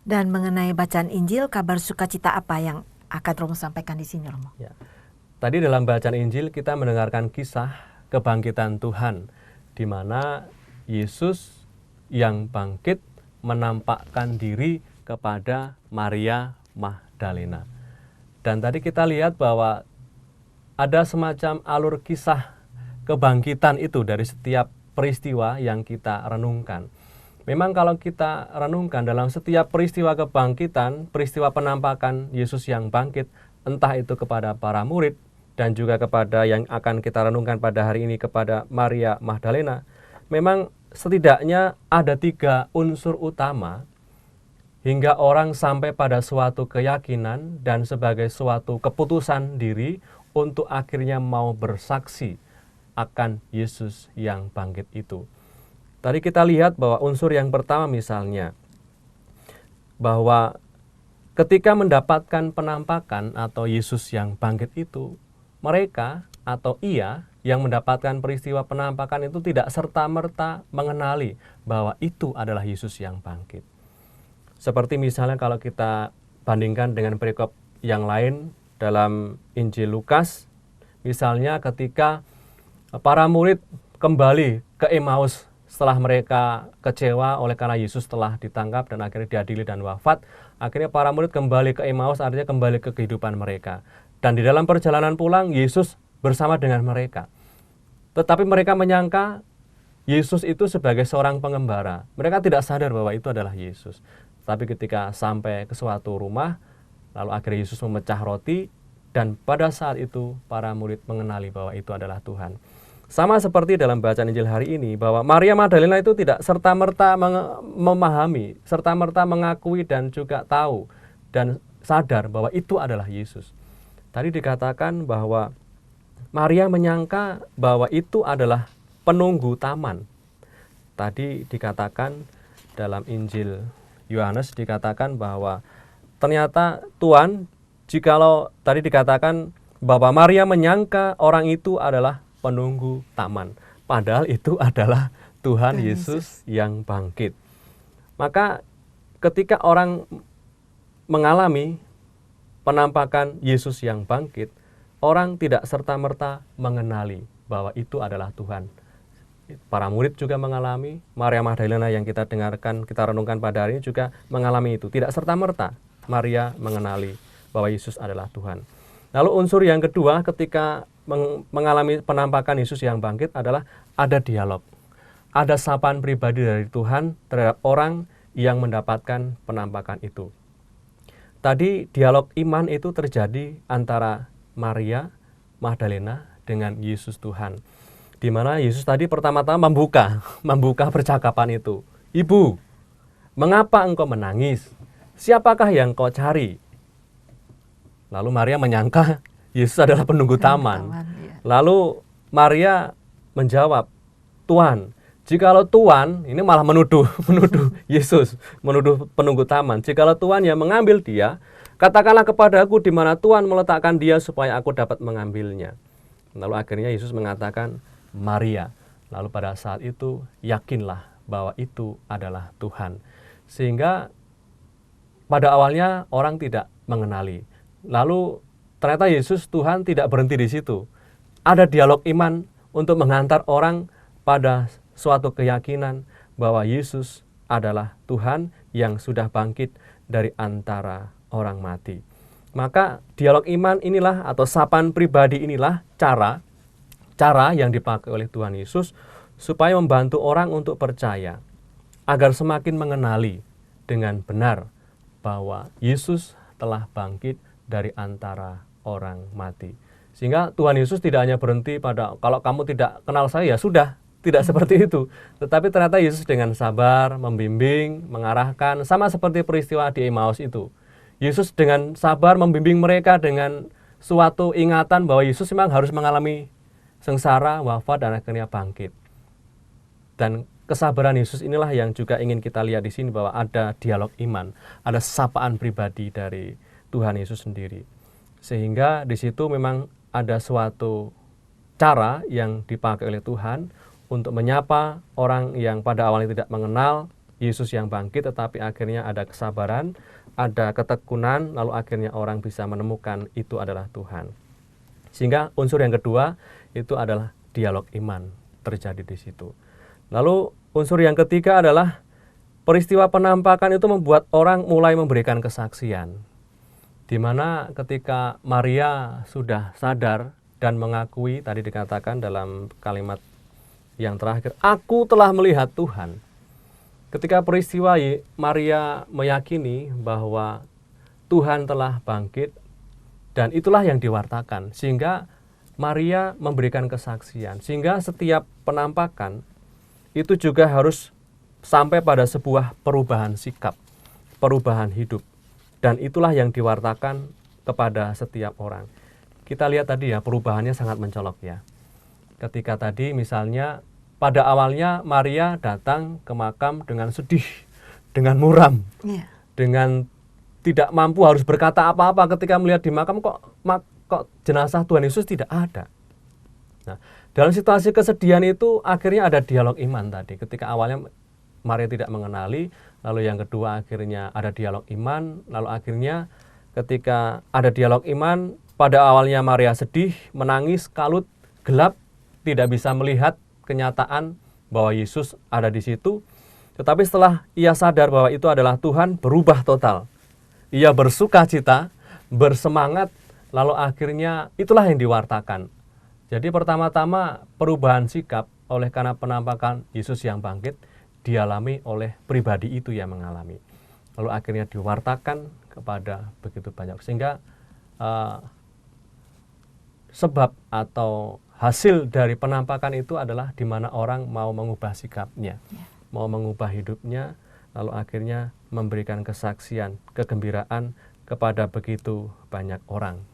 Dan mengenai bacaan Injil, kabar sukacita apa yang akan Romo sampaikan di sini Romo? Ya. Tadi dalam bacaan Injil kita mendengarkan kisah kebangkitan Tuhan, di mana Yesus yang bangkit menampakkan diri kepada Maria Magdalena. Dan tadi kita lihat bahwa ada semacam alur kisah kebangkitan itu dari setiap peristiwa yang kita renungkan. Memang kalau kita renungkan dalam setiap peristiwa kebangkitan, peristiwa penampakan Yesus yang bangkit, entah itu kepada para murid dan juga kepada yang akan kita renungkan pada hari ini kepada Maria Magdalena, memang setidaknya ada 3 unsur utama hingga orang sampai pada suatu keyakinan dan sebagai suatu keputusan diri untuk akhirnya mau bersaksi akan Yesus yang bangkit itu. Tadi kita lihat bahwa unsur yang pertama misalnya, bahwa ketika mendapatkan penampakan atau Yesus yang bangkit itu, mereka atau ia yang mendapatkan peristiwa penampakan itu tidak serta-merta mengenali bahwa itu adalah Yesus yang bangkit. Seperti misalnya kalau kita bandingkan dengan perikop yang lain dalam Injil Lukas, misalnya ketika para murid kembali ke Emmaus setelah mereka kecewa oleh karena Yesus telah ditangkap dan akhirnya diadili dan wafat, akhirnya para murid kembali ke Emmaus, artinya kembali ke kehidupan mereka. Dan di dalam perjalanan pulang, Yesus bersama dengan mereka. Tetapi mereka menyangka Yesus itu sebagai seorang pengembara. Mereka tidak sadar bahwa itu adalah Yesus. Tapi ketika sampai ke suatu rumah, lalu akhirnya Yesus memecah roti, dan pada saat itu para murid mengenali bahwa itu adalah Tuhan. Sama seperti dalam bacaan Injil hari ini, bahwa Maria Magdalena itu tidak serta-merta memahami, serta-merta mengakui dan juga tahu dan sadar bahwa itu adalah Yesus. Tadi dikatakan bahwa Maria menyangka bahwa itu adalah penunggu taman. Tadi dikatakan dalam Injil Yohanes dikatakan bahwa ternyata Tuhan, jikalau tadi dikatakan bahwa Maria menyangka orang itu adalah penunggu taman, padahal itu adalah Tuhan Yesus yang bangkit. Maka ketika orang mengalami penampakan Yesus yang bangkit, orang tidak serta-merta mengenali bahwa itu adalah Tuhan. Para murid juga mengalami, Maria Magdalena yang kita dengarkan, kita renungkan pada hari ini juga mengalami itu. Tidak serta-merta Maria mengenali bahwa Yesus adalah Tuhan. Lalu unsur yang kedua ketika mengalami penampakan Yesus yang bangkit adalah ada dialog. Ada sapaan pribadi dari Tuhan terhadap orang yang mendapatkan penampakan itu. Tadi dialog iman itu terjadi antara Maria Magdalena dengan Yesus Tuhan. Di mana Yesus tadi pertama-tama membuka percakapan itu. Ibu, mengapa engkau menangis? Siapakah yang kau cari? Lalu Maria menyangka Yesus adalah penunggu taman. Lalu Maria menjawab, Tuhan, jikalau Tuhan, ini malah menuduh Yesus, menuduh penunggu taman. Jikalau Tuhan yang mengambil dia, katakanlah kepadaku di mana Tuhan meletakkan dia supaya aku dapat mengambilnya. Lalu akhirnya Yesus mengatakan, Maria. Lalu pada saat itu yakinlah bahwa itu adalah Tuhan. Sehingga pada awalnya orang tidak mengenali. Lalu ternyata Yesus Tuhan tidak berhenti di situ. Ada dialog iman untuk menghantar orang pada suatu keyakinan bahwa Yesus adalah Tuhan yang sudah bangkit dari antara orang mati. Maka dialog iman inilah atau sapaan pribadi inilah cara yang dipakai oleh Tuhan Yesus supaya membantu orang untuk percaya agar semakin mengenali dengan benar bahwa Yesus telah bangkit dari antara orang mati. Sehingga Tuhan Yesus tidak hanya berhenti pada kalau kamu tidak kenal saya ya sudah, tidak seperti itu. Tetapi ternyata Yesus dengan sabar membimbing, mengarahkan sama seperti peristiwa di Emmaus itu. Yesus dengan sabar membimbing mereka dengan suatu ingatan bahwa Yesus memang harus mengalami sengsara, wafat, dan akhirnya bangkit. Dan kesabaran Yesus inilah yang juga ingin kita lihat di sini bahwa ada dialog iman, ada sapaan pribadi dari Tuhan Yesus sendiri. Sehingga di situ memang ada suatu cara yang dipakai oleh Tuhan untuk menyapa orang yang pada awalnya tidak mengenal Yesus yang bangkit, tetapi akhirnya ada kesabaran, ada ketekunan, lalu akhirnya orang bisa menemukan itu adalah Tuhan. Sehingga unsur yang kedua itu adalah dialog iman terjadi di situ. Lalu unsur yang ketiga adalah peristiwa penampakan itu membuat orang mulai memberikan kesaksian. Di mana ketika Maria sudah sadar dan mengakui, tadi dikatakan dalam kalimat yang terakhir, aku telah melihat Tuhan. Ketika peristiwa Maria meyakini bahwa Tuhan telah bangkit, dan itulah yang diwartakan, sehingga Maria memberikan kesaksian. Sehingga setiap penampakan itu juga harus sampai pada sebuah perubahan sikap, perubahan hidup. Dan itulah yang diwartakan kepada setiap orang. Kita lihat tadi ya, perubahannya sangat mencolok ya. Ketika tadi misalnya pada awalnya Maria datang ke makam dengan sedih, dengan muram, dengan tidak mampu harus berkata apa-apa ketika melihat di makam kok jenazah Tuhan Yesus tidak ada. Nah, dalam situasi kesedihan itu akhirnya ada dialog iman tadi. Ketika awalnya Maria tidak mengenali, lalu yang kedua akhirnya ada dialog iman, lalu akhirnya ketika ada dialog iman, pada awalnya Maria sedih, menangis, kalut, gelap, tidak bisa melihat kenyataan bahwa Yesus ada di situ. Tetapi setelah ia sadar bahwa itu adalah Tuhan, berubah total. Ia bersuka cita, bersemangat, lalu akhirnya itulah yang diwartakan. Jadi pertama-tama perubahan sikap oleh karena penampakan Yesus yang bangkit dialami oleh pribadi itu yang mengalami. Lalu akhirnya diwartakan kepada begitu banyak. Sehingga sebab atau hasil dari penampakan itu adalah di mana orang mau mengubah sikapnya, mau mengubah hidupnya, lalu akhirnya memberikan kesaksian, kegembiraan kepada begitu banyak orang.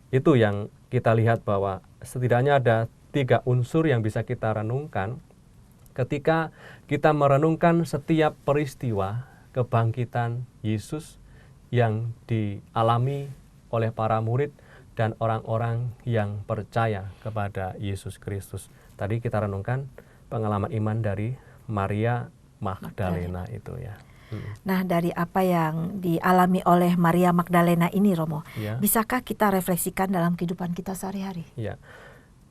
Itu yang kita lihat bahwa setidaknya ada 3 unsur yang bisa kita renungkan ketika kita merenungkan setiap peristiwa kebangkitan Yesus yang dialami oleh para murid dan orang-orang yang percaya kepada Yesus Kristus. Tadi kita renungkan pengalaman iman dari Maria Magdalena itu ya. Nah, dari apa yang dialami oleh Maria Magdalena ini, Romo, Ya. bisakah kita refleksikan dalam kehidupan kita sehari-hari? Ya,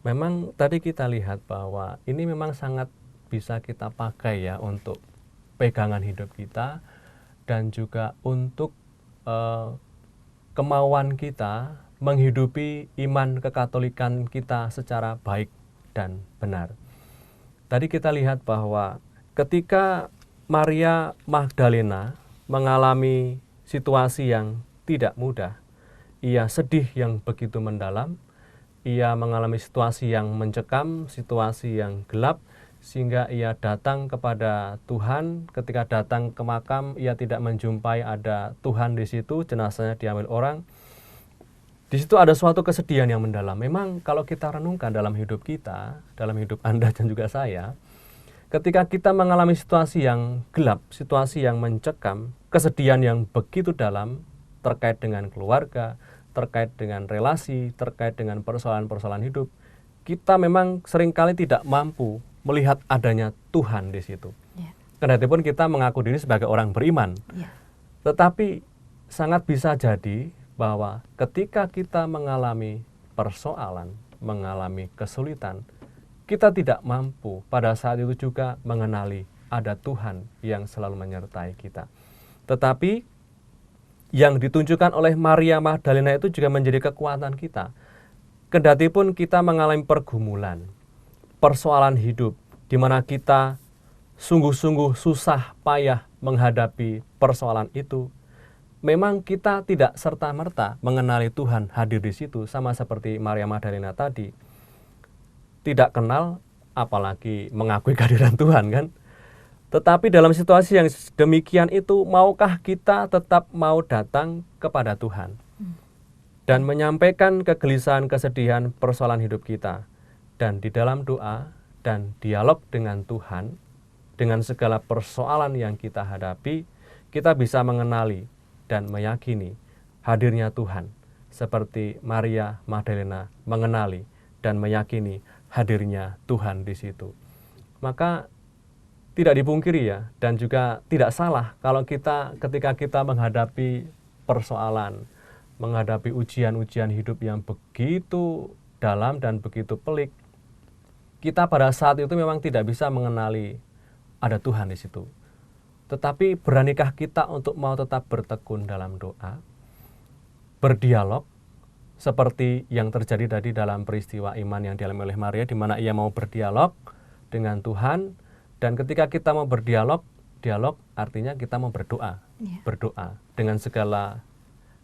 memang tadi kita lihat bahwa ini memang sangat bisa kita pakai ya untuk pegangan hidup kita dan juga untuk kemauan kita menghidupi iman kekatolikan kita secara baik dan benar. Tadi kita lihat bahwa ketika Maria Magdalena mengalami situasi yang tidak mudah, ia sedih yang begitu mendalam, ia mengalami situasi yang mencekam, situasi yang gelap, sehingga ia datang kepada Tuhan. Ketika datang ke makam, ia tidak menjumpai ada Tuhan di situ, jenazahnya diambil orang. Di situ ada suatu kesedihan yang mendalam. Memang kalau kita renungkan dalam hidup kita, dalam hidup Anda dan juga saya, ketika kita mengalami situasi yang gelap, situasi yang mencekam, kesedihan yang begitu dalam terkait dengan keluarga, terkait dengan relasi, terkait dengan persoalan-persoalan hidup, kita memang seringkali tidak mampu melihat adanya Tuhan di situ. Kendatipun kita mengaku diri sebagai orang beriman. Tetapi sangat bisa jadi bahwa ketika kita mengalami persoalan, mengalami kesulitan, kita tidak mampu pada saat itu juga mengenali ada Tuhan yang selalu menyertai kita. Tetapi yang ditunjukkan oleh Maria Magdalena itu juga menjadi kekuatan kita. Kendatipun kita mengalami pergumulan, persoalan hidup, di mana kita sungguh-sungguh susah payah menghadapi persoalan itu, memang kita tidak serta-merta mengenali Tuhan hadir di situ, sama seperti Maria Magdalena tadi. Tidak kenal, apalagi mengakui kehadiran Tuhan, kan? Tetapi dalam situasi yang demikian itu, maukah kita tetap mau datang kepada Tuhan dan menyampaikan kegelisahan, kesedihan, persoalan hidup kita, dan di dalam doa dan dialog dengan Tuhan, dengan segala persoalan yang kita hadapi, kita bisa mengenali dan meyakini hadirnya Tuhan, seperti Maria Magdalena mengenali dan meyakini hadirnya Tuhan di situ. Maka tidak dipungkiri ya, dan juga tidak salah kalau ketika kita menghadapi persoalan, menghadapi ujian-ujian hidup yang begitu dalam dan begitu pelik, kita pada saat itu memang tidak bisa mengenali ada Tuhan di situ. Tetapi beranikah kita untuk mau tetap bertekun dalam doa, berdialog, seperti yang terjadi tadi dalam peristiwa iman yang dialami oleh Maria, di mana ia mau berdialog dengan Tuhan. Dan ketika kita mau berdialog, dialog artinya kita mau berdoa, berdoa dengan segala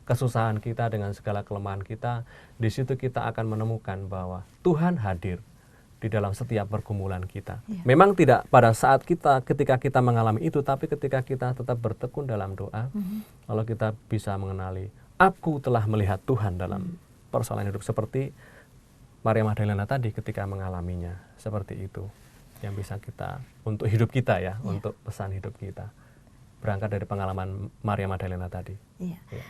kesusahan kita, dengan segala kelemahan kita. Di situ kita akan menemukan bahwa Tuhan hadir di dalam setiap pergumulan kita. Memang tidak pada saat ketika kita mengalami itu, tapi ketika kita tetap bertekun dalam doa, lalu kita bisa mengenali, aku telah melihat Tuhan dalam persoalan hidup, seperti Maria Magdalena tadi ketika mengalaminya. Seperti itu yang bisa kita, untuk hidup kita ya, untuk pesan hidup kita, berangkat dari pengalaman Maria Magdalena tadi.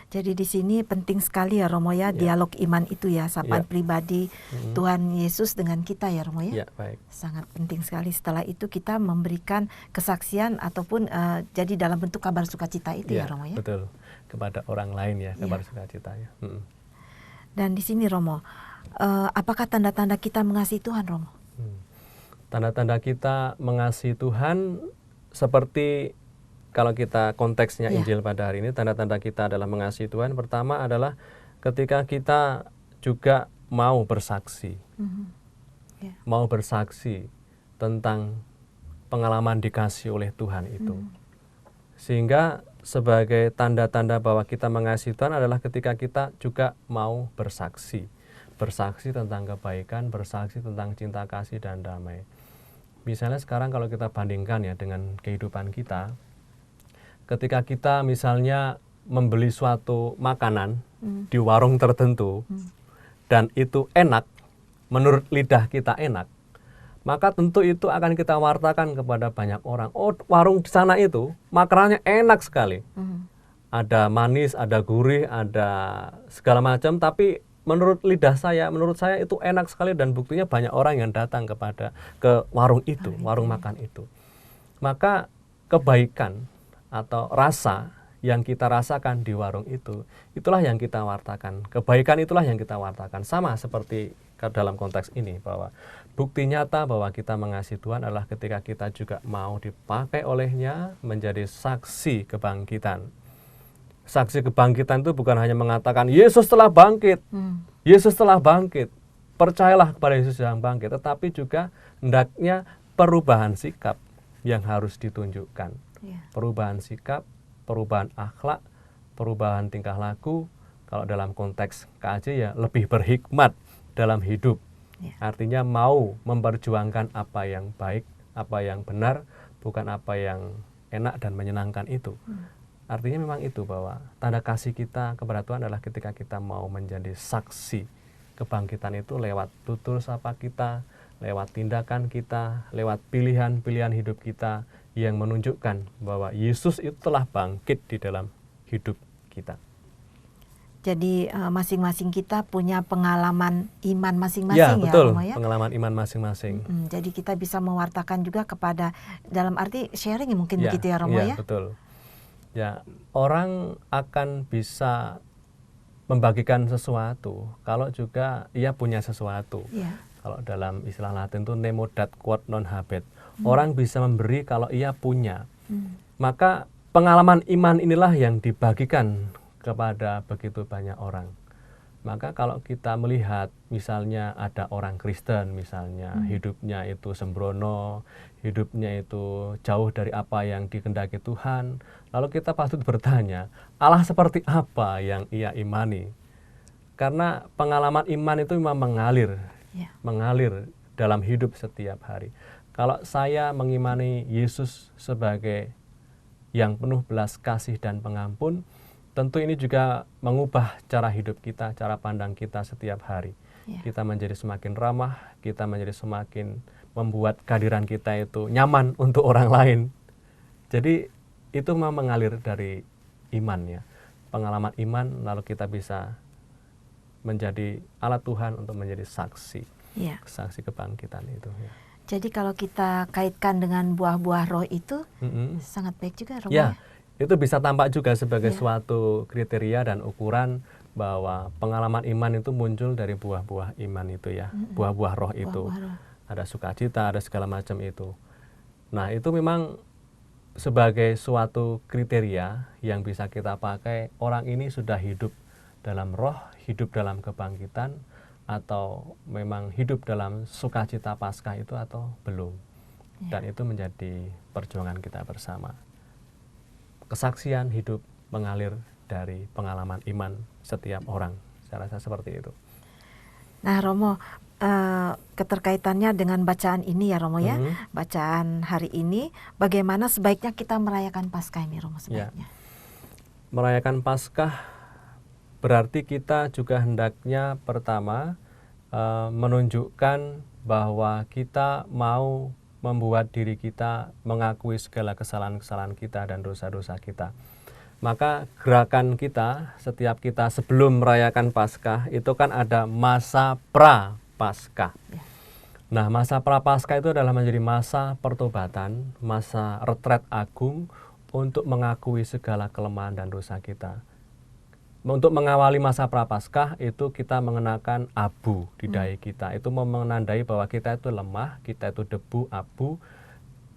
Jadi di sini penting sekali ya Romo ya, dialog iman itu ya, sapaan pribadi Tuhan Yesus dengan kita ya Romo ya. Baik. Sangat penting sekali. Setelah itu kita memberikan kesaksian ataupun jadi dalam bentuk kabar sukacita itu ya Romo ya. Betul, kepada orang lain ya, kabar sukacita ya. Dan di sini Romo, apakah tanda-tanda kita mengasihi Tuhan Romo? Tanda-tanda kita mengasihi Tuhan, seperti kalau kita konteksnya Injil pada hari ini, tanda-tanda kita adalah mengasihi Tuhan. Pertama adalah ketika kita juga mau bersaksi, mau bersaksi tentang pengalaman dikasihi oleh Tuhan itu. Sehingga sebagai tanda-tanda bahwa kita mengasihi Tuhan adalah ketika kita juga mau bersaksi, bersaksi tentang kebaikan, bersaksi tentang cinta kasih dan damai. Misalnya sekarang kalau kita bandingkan ya dengan kehidupan kita, ketika kita misalnya membeli suatu makanan di warung tertentu dan itu enak, menurut lidah kita enak, maka tentu itu akan kita wartakan kepada banyak orang. Oh, warung di sana itu makanannya enak sekali. Ada manis, ada gurih, ada segala macam, tapi menurut lidah saya, menurut saya itu enak sekali, dan buktinya banyak orang yang datang ke warung itu, warung makan itu. Maka kebaikan atau rasa yang kita rasakan di warung itu, itulah yang kita wartakan. Kebaikan itulah yang kita wartakan. Sama seperti dalam konteks ini, bahwa bukti nyata bahwa kita mengasihi Tuhan adalah ketika kita juga mau dipakai olehnya menjadi saksi kebangkitan. Saksi kebangkitan itu bukan hanya mengatakan Yesus telah bangkit, Yesus telah bangkit, percayalah kepada Yesus yang bangkit, tetapi juga hendaknya perubahan sikap yang harus ditunjukkan. Perubahan sikap, perubahan akhlak, perubahan tingkah laku. Kalau dalam konteks KAJ ya lebih berhikmat dalam hidup. Artinya mau memperjuangkan apa yang baik, apa yang benar, bukan apa yang enak dan menyenangkan itu. Artinya memang itu, bahwa tanda kasih kita kepada Tuhan adalah ketika kita mau menjadi saksi kebangkitan itu lewat tutur sapa kita, lewat tindakan kita, lewat pilihan-pilihan hidup kita yang menunjukkan bahwa Yesus itu telah bangkit di dalam hidup kita. Jadi masing-masing kita punya pengalaman iman masing-masing, ya betul, Romo ya. Pengalaman iman masing-masing. Jadi kita bisa mewartakan juga kepada, dalam arti sharing mungkin begitu ya Romo ya. Betul. Ya, orang akan bisa membagikan sesuatu kalau juga ia punya sesuatu. Kalau dalam istilah Latin itu nemo dat quod non habet. Orang bisa memberi kalau ia punya. Maka pengalaman iman inilah yang dibagikan kepada begitu banyak orang. Maka kalau kita melihat misalnya ada orang Kristen misalnya, hidupnya itu sembrono, hidupnya itu jauh dari apa yang dikehendaki Tuhan, lalu kita patut bertanya, Allah seperti apa yang ia imani? Karena pengalaman iman itu memang mengalir dalam hidup setiap hari. Kalau saya mengimani Yesus sebagai yang penuh belas kasih dan pengampun, tentu ini juga mengubah cara hidup kita, cara pandang kita setiap hari. Kita menjadi semakin ramah, kita menjadi semakin membuat kehadiran kita itu nyaman untuk orang lain. Jadi itu memang mengalir dari iman ya. Pengalaman iman, lalu kita bisa menjadi alat Tuhan untuk menjadi saksi. Saksi kebangkitan itu ya. Jadi kalau kita kaitkan dengan buah-buah roh itu sangat baik juga Romo ya. Itu bisa tampak juga sebagai suatu kriteria dan ukuran bahwa pengalaman iman itu muncul dari buah-buah iman itu ya, buah-buah roh itu. Ada sukacita, ada segala macam itu. Nah, itu memang sebagai suatu kriteria yang bisa kita pakai, orang ini sudah hidup dalam roh, hidup dalam kebangkitan, atau memang hidup dalam sukacita Paskah itu atau belum. Dan itu menjadi perjuangan kita bersama. Kesaksian hidup mengalir dari pengalaman iman setiap orang. Saya rasa seperti itu. Nah Romo, keterkaitannya dengan bacaan ini ya Romo ya, bacaan hari ini, bagaimana sebaiknya kita merayakan Paskah ini Romo sebaiknya? Merayakan Paskah berarti kita juga hendaknya pertama menunjukkan bahwa kita mau membuat diri kita mengakui segala kesalahan-kesalahan kita dan dosa-dosa kita. Maka gerakan kita, setiap kita sebelum merayakan Paskah, itu kan ada masa pra-Paskah. Nah, masa pra-Paskah itu adalah menjadi masa pertobatan, masa retret agung untuk mengakui segala kelemahan dan dosa kita. Untuk mengawali masa pra-Paskah itu kita mengenakan abu di dahi kita. Itu menandai bahwa kita itu lemah, kita itu debu, abu,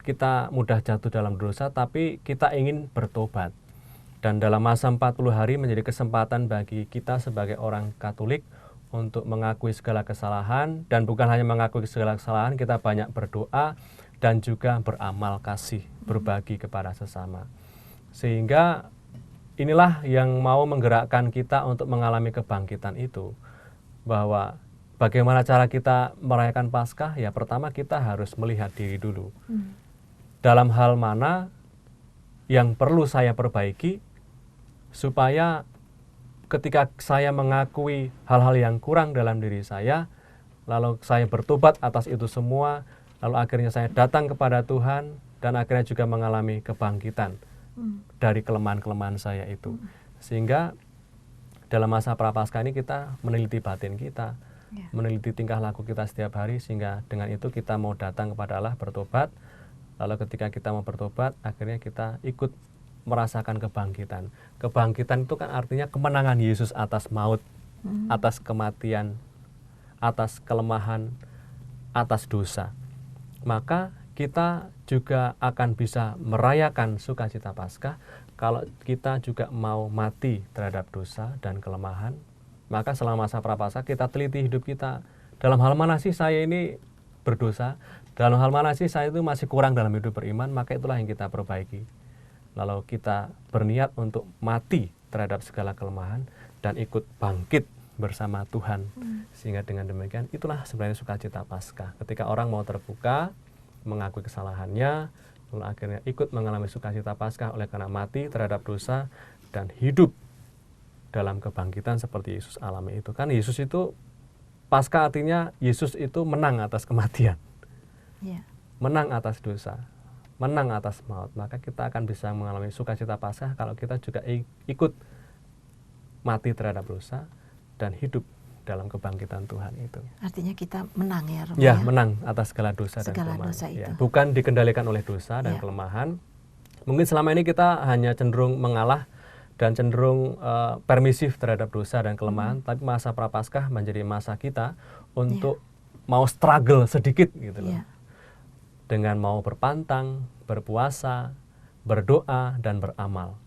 kita mudah jatuh dalam dosa, tapi kita ingin bertobat. Dan dalam masa 40 hari menjadi kesempatan bagi kita sebagai orang Katolik untuk mengakui segala kesalahan, dan bukan hanya mengakui segala kesalahan, kita banyak berdoa dan juga beramal kasih, berbagi kepada sesama. Sehingga inilah yang mau menggerakkan kita untuk mengalami kebangkitan itu. Bahwa bagaimana cara kita merayakan Paskah? Ya pertama kita harus melihat diri dulu. Dalam hal mana yang perlu saya perbaiki, supaya ketika saya mengakui hal-hal yang kurang dalam diri saya, lalu saya bertobat atas itu semua, lalu akhirnya saya datang kepada Tuhan, dan akhirnya juga mengalami kebangkitan dari kelemahan-kelemahan saya itu. Sehingga dalam masa pra-Paskah ini kita meneliti batin kita, meneliti tingkah laku kita setiap hari, sehingga dengan itu kita mau datang kepada Allah bertobat. Lalu ketika kita mau bertobat, akhirnya kita ikut merasakan kebangkitan. Kebangkitan itu kan artinya kemenangan Yesus atas maut, atas kematian, atas kelemahan, atas dosa. Maka kita juga akan bisa merayakan sukacita Paskah kalau kita juga mau mati terhadap dosa dan kelemahan. Maka selama masa prapaskah kita teliti hidup kita. Dalam hal mana sih saya ini berdosa? Dalam hal mana sih saya itu masih kurang dalam hidup beriman? Maka itulah yang kita perbaiki. Lalu kita berniat untuk mati terhadap segala kelemahan dan ikut bangkit bersama Tuhan. Sehingga dengan demikian itulah sebenarnya sukacita Paskah. Ketika orang mau terbuka, mengakui kesalahannya, lalu akhirnya ikut mengalami sukacita Paskah oleh karena mati terhadap dosa dan hidup dalam kebangkitan seperti Yesus alami itu. Kan Yesus itu, Paskah artinya Yesus itu menang atas kematian, menang atas dosa, menang atas maut. Maka kita akan bisa mengalami sukacita Paskah kalau kita juga ikut mati terhadap dosa dan hidup dalam kebangkitan Tuhan itu. Artinya kita menang ya, Romo? Ya, menang atas segala dosa dan Segala kelemahan. dosa itu. Ya, bukan dikendalikan oleh dosa dan kelemahan. Mungkin selama ini kita hanya cenderung mengalah dan cenderung permisif terhadap dosa dan kelemahan, tapi masa prapaskah menjadi masa kita untuk mau struggle sedikit gitu loh. Dengan mau berpantang, berpuasa, berdoa dan beramal.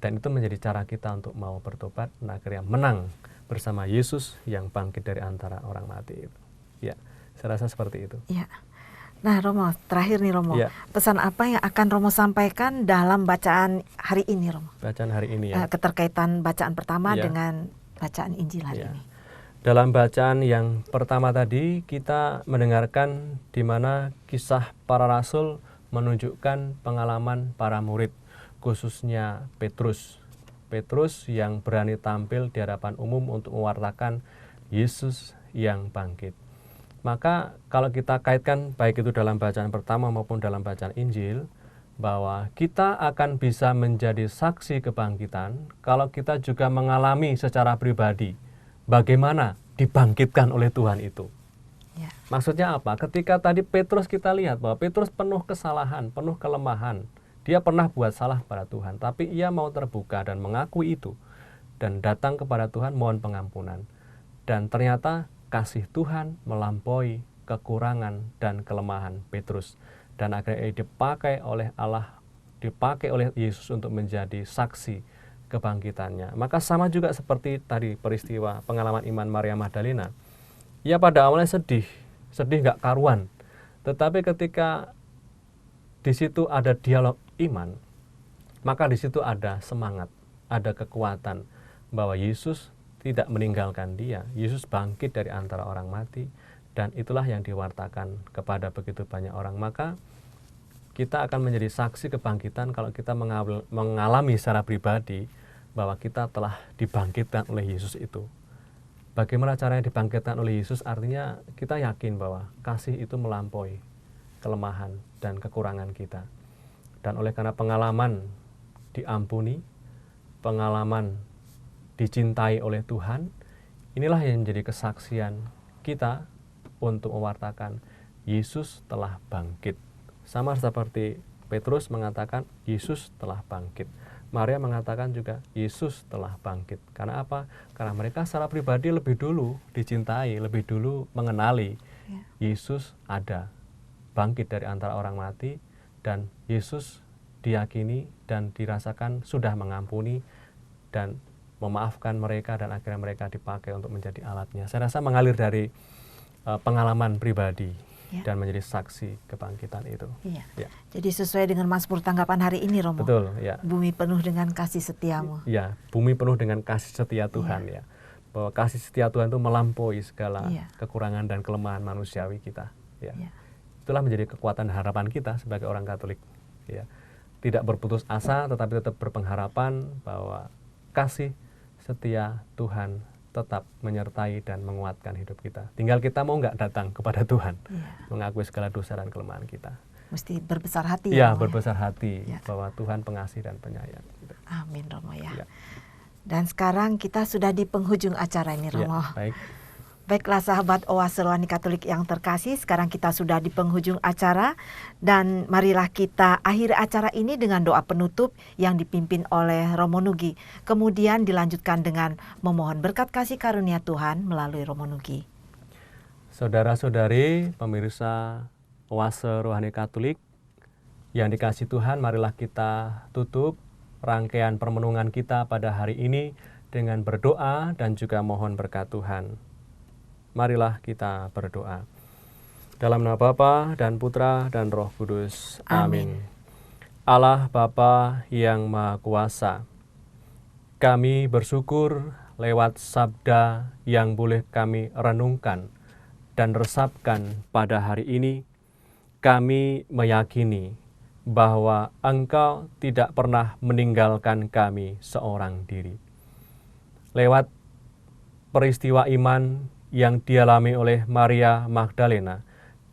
Dan itu menjadi cara kita untuk mau bertobat dan akhirnya menang bersama Yesus yang bangkit dari antara orang mati itu. Ya, saya rasa seperti itu. Ya. Nah, Romo, terakhir nih Romo, Ya. pesan apa yang akan Romo sampaikan dalam bacaan hari ini, Romo? Bacaan hari ini ya. Keterkaitan bacaan pertama Ya. dengan bacaan Injil hari Ya. ini. Dalam bacaan yang pertama tadi kita mendengarkan di mana kisah para rasul menunjukkan pengalaman para murid, khususnya Petrus. Petrus yang berani tampil di hadapan umum untuk mewartakan Yesus yang bangkit. Maka kalau kita kaitkan baik itu dalam bacaan pertama maupun dalam bacaan Injil, bahwa kita akan bisa menjadi saksi kebangkitan kalau kita juga mengalami secara pribadi bagaimana dibangkitkan oleh Tuhan itu. Ya. Maksudnya apa? Ketika tadi Petrus kita lihat bahwa Petrus penuh kesalahan, penuh kelemahan. Dia pernah buat salah pada Tuhan, tapi ia mau terbuka dan mengakui itu. Dan datang kepada Tuhan mohon pengampunan. Dan ternyata kasih Tuhan melampaui kekurangan dan kelemahan Petrus. Dan akhirnya dipakai oleh Allah, dipakai oleh Yesus untuk menjadi saksi kebangkitannya. Maka sama juga seperti tadi peristiwa pengalaman iman Maria Magdalena. Ia pada awalnya sedih gak karuan. Tetapi ketika di situ ada dialog iman, maka di situ ada semangat, ada kekuatan bahwa Yesus tidak meninggalkan dia. Yesus bangkit dari antara orang mati, dan itulah yang diwartakan kepada begitu banyak orang. Maka kita akan menjadi saksi kebangkitan kalau kita mengalami secara pribadi bahwa kita telah dibangkitkan oleh Yesus itu. Bagaimana caranya dibangkitkan oleh Yesus? Artinya kita yakin bahwa kasih itu melampaui kelemahan dan kekurangan kita. Dan oleh karena pengalaman diampuni, pengalaman dicintai oleh Tuhan, inilah yang menjadi kesaksian kita untuk mewartakan Yesus telah bangkit. Sama seperti Petrus mengatakan Yesus telah bangkit. Maria mengatakan juga Yesus telah bangkit. Karena apa? Karena mereka secara pribadi lebih dulu dicintai, lebih dulu mengenali Yesus ada, bangkit dari antara orang mati, dan Yesus diyakini dan dirasakan sudah mengampuni dan memaafkan mereka, dan akhirnya mereka dipakai untuk menjadi alatnya. Saya rasa mengalir dari pengalaman pribadi dan menjadi saksi kebangkitan itu. Iya. Ya. Jadi sesuai dengan Mazmur tanggapan hari ini, Romo. Betul, ya. Bumi penuh dengan kasih setiamu. Ya, bumi penuh dengan kasih setia Tuhan, ya. Bahwa kasih setia Tuhan itu melampaui segala kekurangan dan kelemahan manusiawi kita. Ya. Itulah menjadi kekuatan dan harapan kita sebagai orang Katolik. Ya. Tidak berputus asa, tetapi tetap berpengharapan bahwa kasih setia Tuhan tetap menyertai dan menguatkan hidup kita. Tinggal kita mau nggak datang kepada Tuhan, mengakui segala dosa dan kelemahan kita. Mesti berbesar hati ya. Berbesar hati bahwa Tuhan pengasih dan penyayang. Amin, Romo ya. Dan sekarang kita sudah di penghujung acara ini, Romo. Baik. Baiklah sahabat Oase Rohani Katolik yang terkasih, sekarang kita sudah di penghujung acara dan marilah kita akhiri acara ini dengan doa penutup yang dipimpin oleh Romo Nugi. Kemudian dilanjutkan dengan memohon berkat kasih karunia Tuhan melalui Romo Nugi. Saudara-saudari pemirsa Oase Rohani Katolik yang dikasihi Tuhan, marilah kita tutup rangkaian permenungan kita pada hari ini dengan berdoa dan juga mohon berkat Tuhan. Marilah kita berdoa. Dalam nama Bapa dan Putra dan Roh Kudus. Amin. Allah Bapa yang Maha Kuasa, kami bersyukur lewat sabda yang boleh kami renungkan dan resapkan pada hari ini. Kami meyakini bahwa Engkau tidak pernah meninggalkan kami seorang diri. Lewat peristiwa iman yang dialami oleh Maria Magdalena,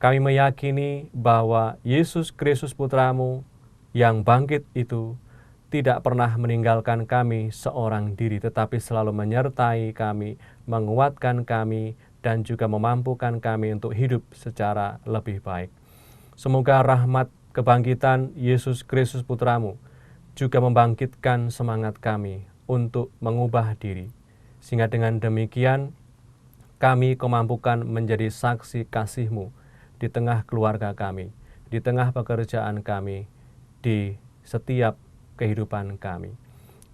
kami meyakini bahwa Yesus Kristus Putramu yang bangkit itu tidak pernah meninggalkan kami seorang diri, tetapi selalu menyertai kami, menguatkan kami, dan juga memampukan kami untuk hidup secara lebih baik. Semoga rahmat kebangkitan Yesus Kristus Putramu juga membangkitkan semangat kami untuk mengubah diri, sehingga dengan demikian kami kau mampukan menjadi saksi kasih-Mu di tengah keluarga kami, di tengah pekerjaan kami, di setiap kehidupan kami.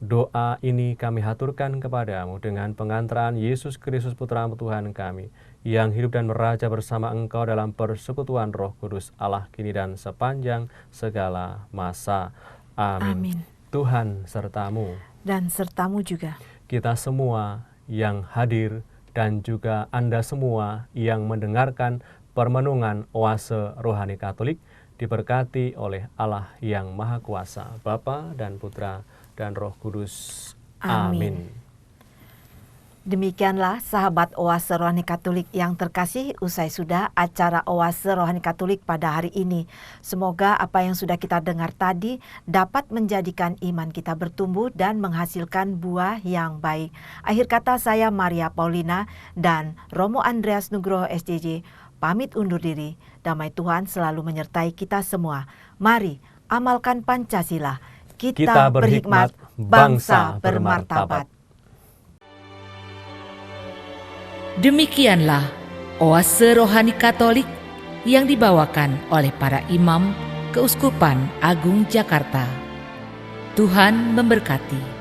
Doa ini kami haturkan kepadamu dengan pengantaran Yesus Kristus Putra Tuhan kami, yang hidup dan meraja bersama Engkau dalam persekutuan Roh Kudus Allah kini dan sepanjang segala masa. Amin. Amin. Tuhan sertamu. Dan sertamu juga. Kita semua yang hadir dan juga Anda semua yang mendengarkan permenungan Oase Rohani Katolik diberkati oleh Allah yang Maha Kuasa, Bapa dan Putra dan Roh Kudus. Amin. Demikianlah sahabat Oase Rohani Katolik yang terkasih, usai sudah acara Oase Rohani Katolik pada hari ini. Semoga apa yang sudah kita dengar tadi dapat menjadikan iman kita bertumbuh dan menghasilkan buah yang baik. Akhir kata, saya Maria Paulina dan Romo Andreas Nugroho SJJ pamit undur diri. Damai Tuhan selalu menyertai kita semua. Mari amalkan Pancasila. Kita berhikmat, bangsa bermartabat. Demikianlah Oase Rohani Katolik yang dibawakan oleh para imam Keuskupan Agung Jakarta. Tuhan memberkati.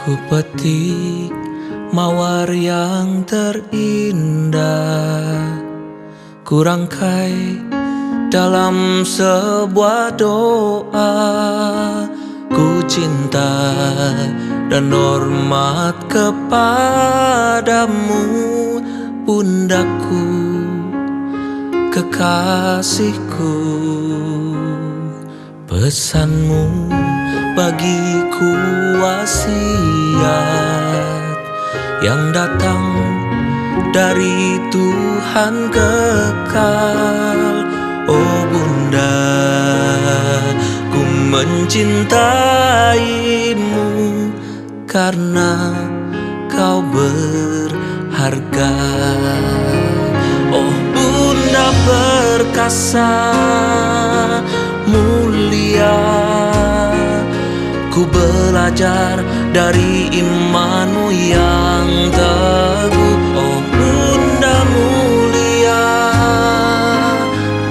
Ku petik mawar yang terindah, ku rangkai dalam sebuah doa. Ku cinta dan hormat kepadamu, Bundaku, kekasihku. Pesanmu bagiku wasiat yang datang dari Tuhan kekal. Oh Bunda, ku mencintaimu karena kau berharga. Oh Bunda perkasa mulia, ku belajar dari imanmu yang teguh. Oh Bunda mulia,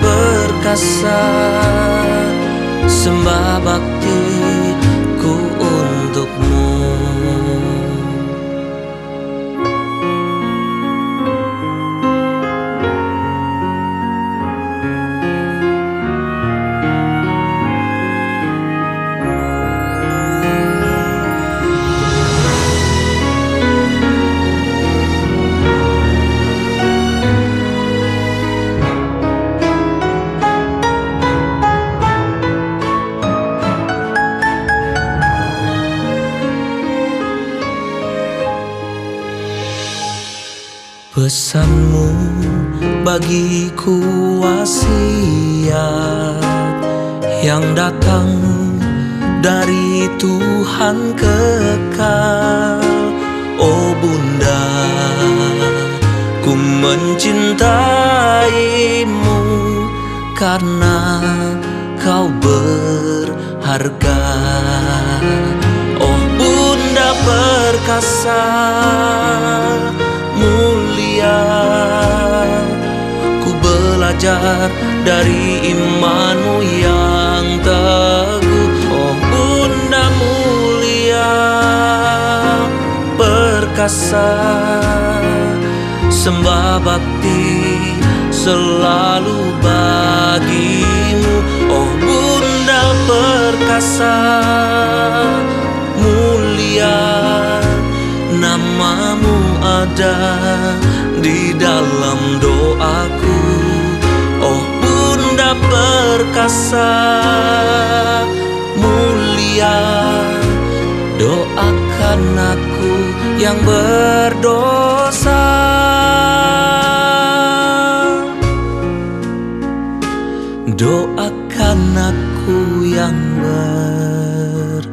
perkasa, sembah baktiku untukmu. Pesanmu bagiku wasiat yang datang dari Tuhan kekal. Oh Bunda, ku mencintaimu karena kau berharga. Oh Bunda perkasa mulia, ku belajar dari imanmu yang teguh. Oh Bunda mulia, perkasa, sembah bakti selalu bagimu. Oh Bunda perkasa mulia, namamu ada di dalam doaku. Oh Bunda perkasa mulia, doakan aku yang berdosa. Doakan aku yang berdosa.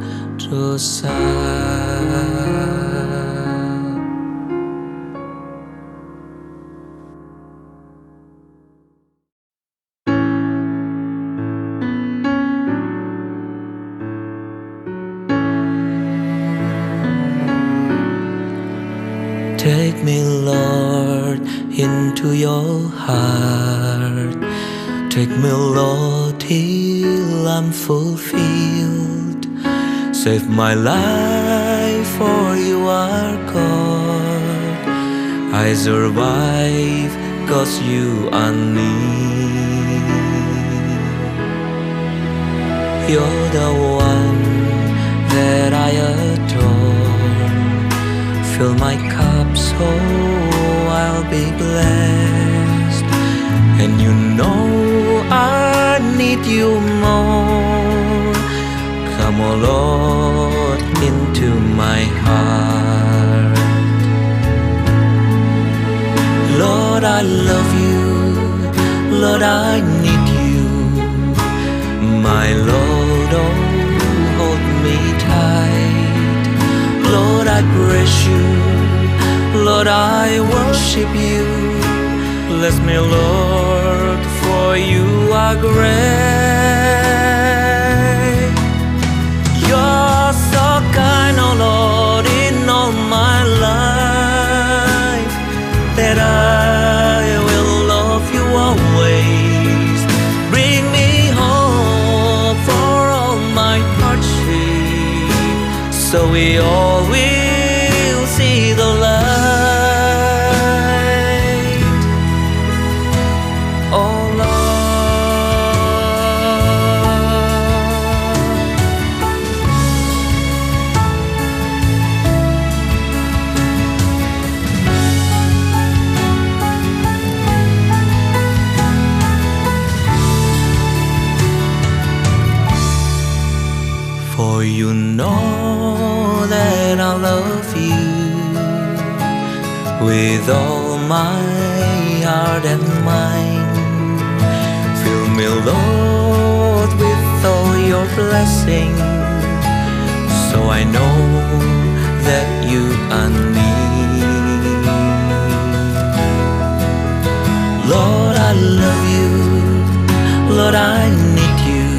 Take me, Lord, into your heart. Take me, Lord, till I'm fulfilled. Save my life, for you are God. I survive, 'cause you are near. You're the one that I adore. Fill my cup so I'll be blessed. And you know I need you more. Come, oh Lord, into my heart. Lord, I love you. Lord, I need you. My Lord, oh, hold me tight. Lord, I praise you. Lord, I worship you. Bless me, Lord, for you are great. You're so kind, oh Lord, in all my life, that I will love you always. Bring me home for all my hardship, so we all will see the light. Oh for you know that I love you with all my heart and mind. Fill me, Lord, with all your blessings, so I know that you are near. Lord, I love you. Lord, I need you.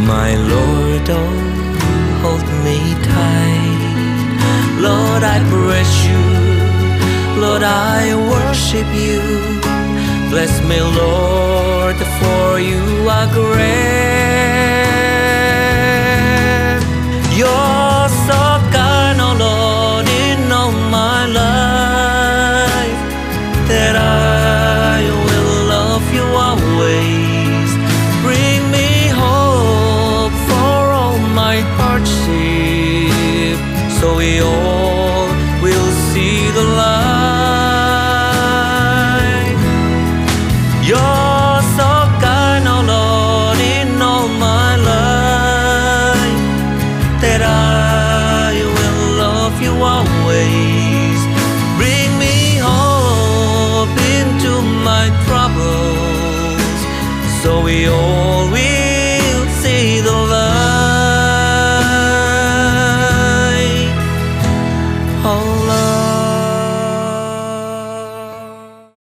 My Lord, oh, hold me tight. Lord, I praise you. Lord, I worship you. Bless me, Lord, for you are great. You're so kind, oh Lord, in all my life, that I will love you always. Bring me hope for all my hardship, so we all will see the light. You're so kind, oh Lord, in all my life, that I so we all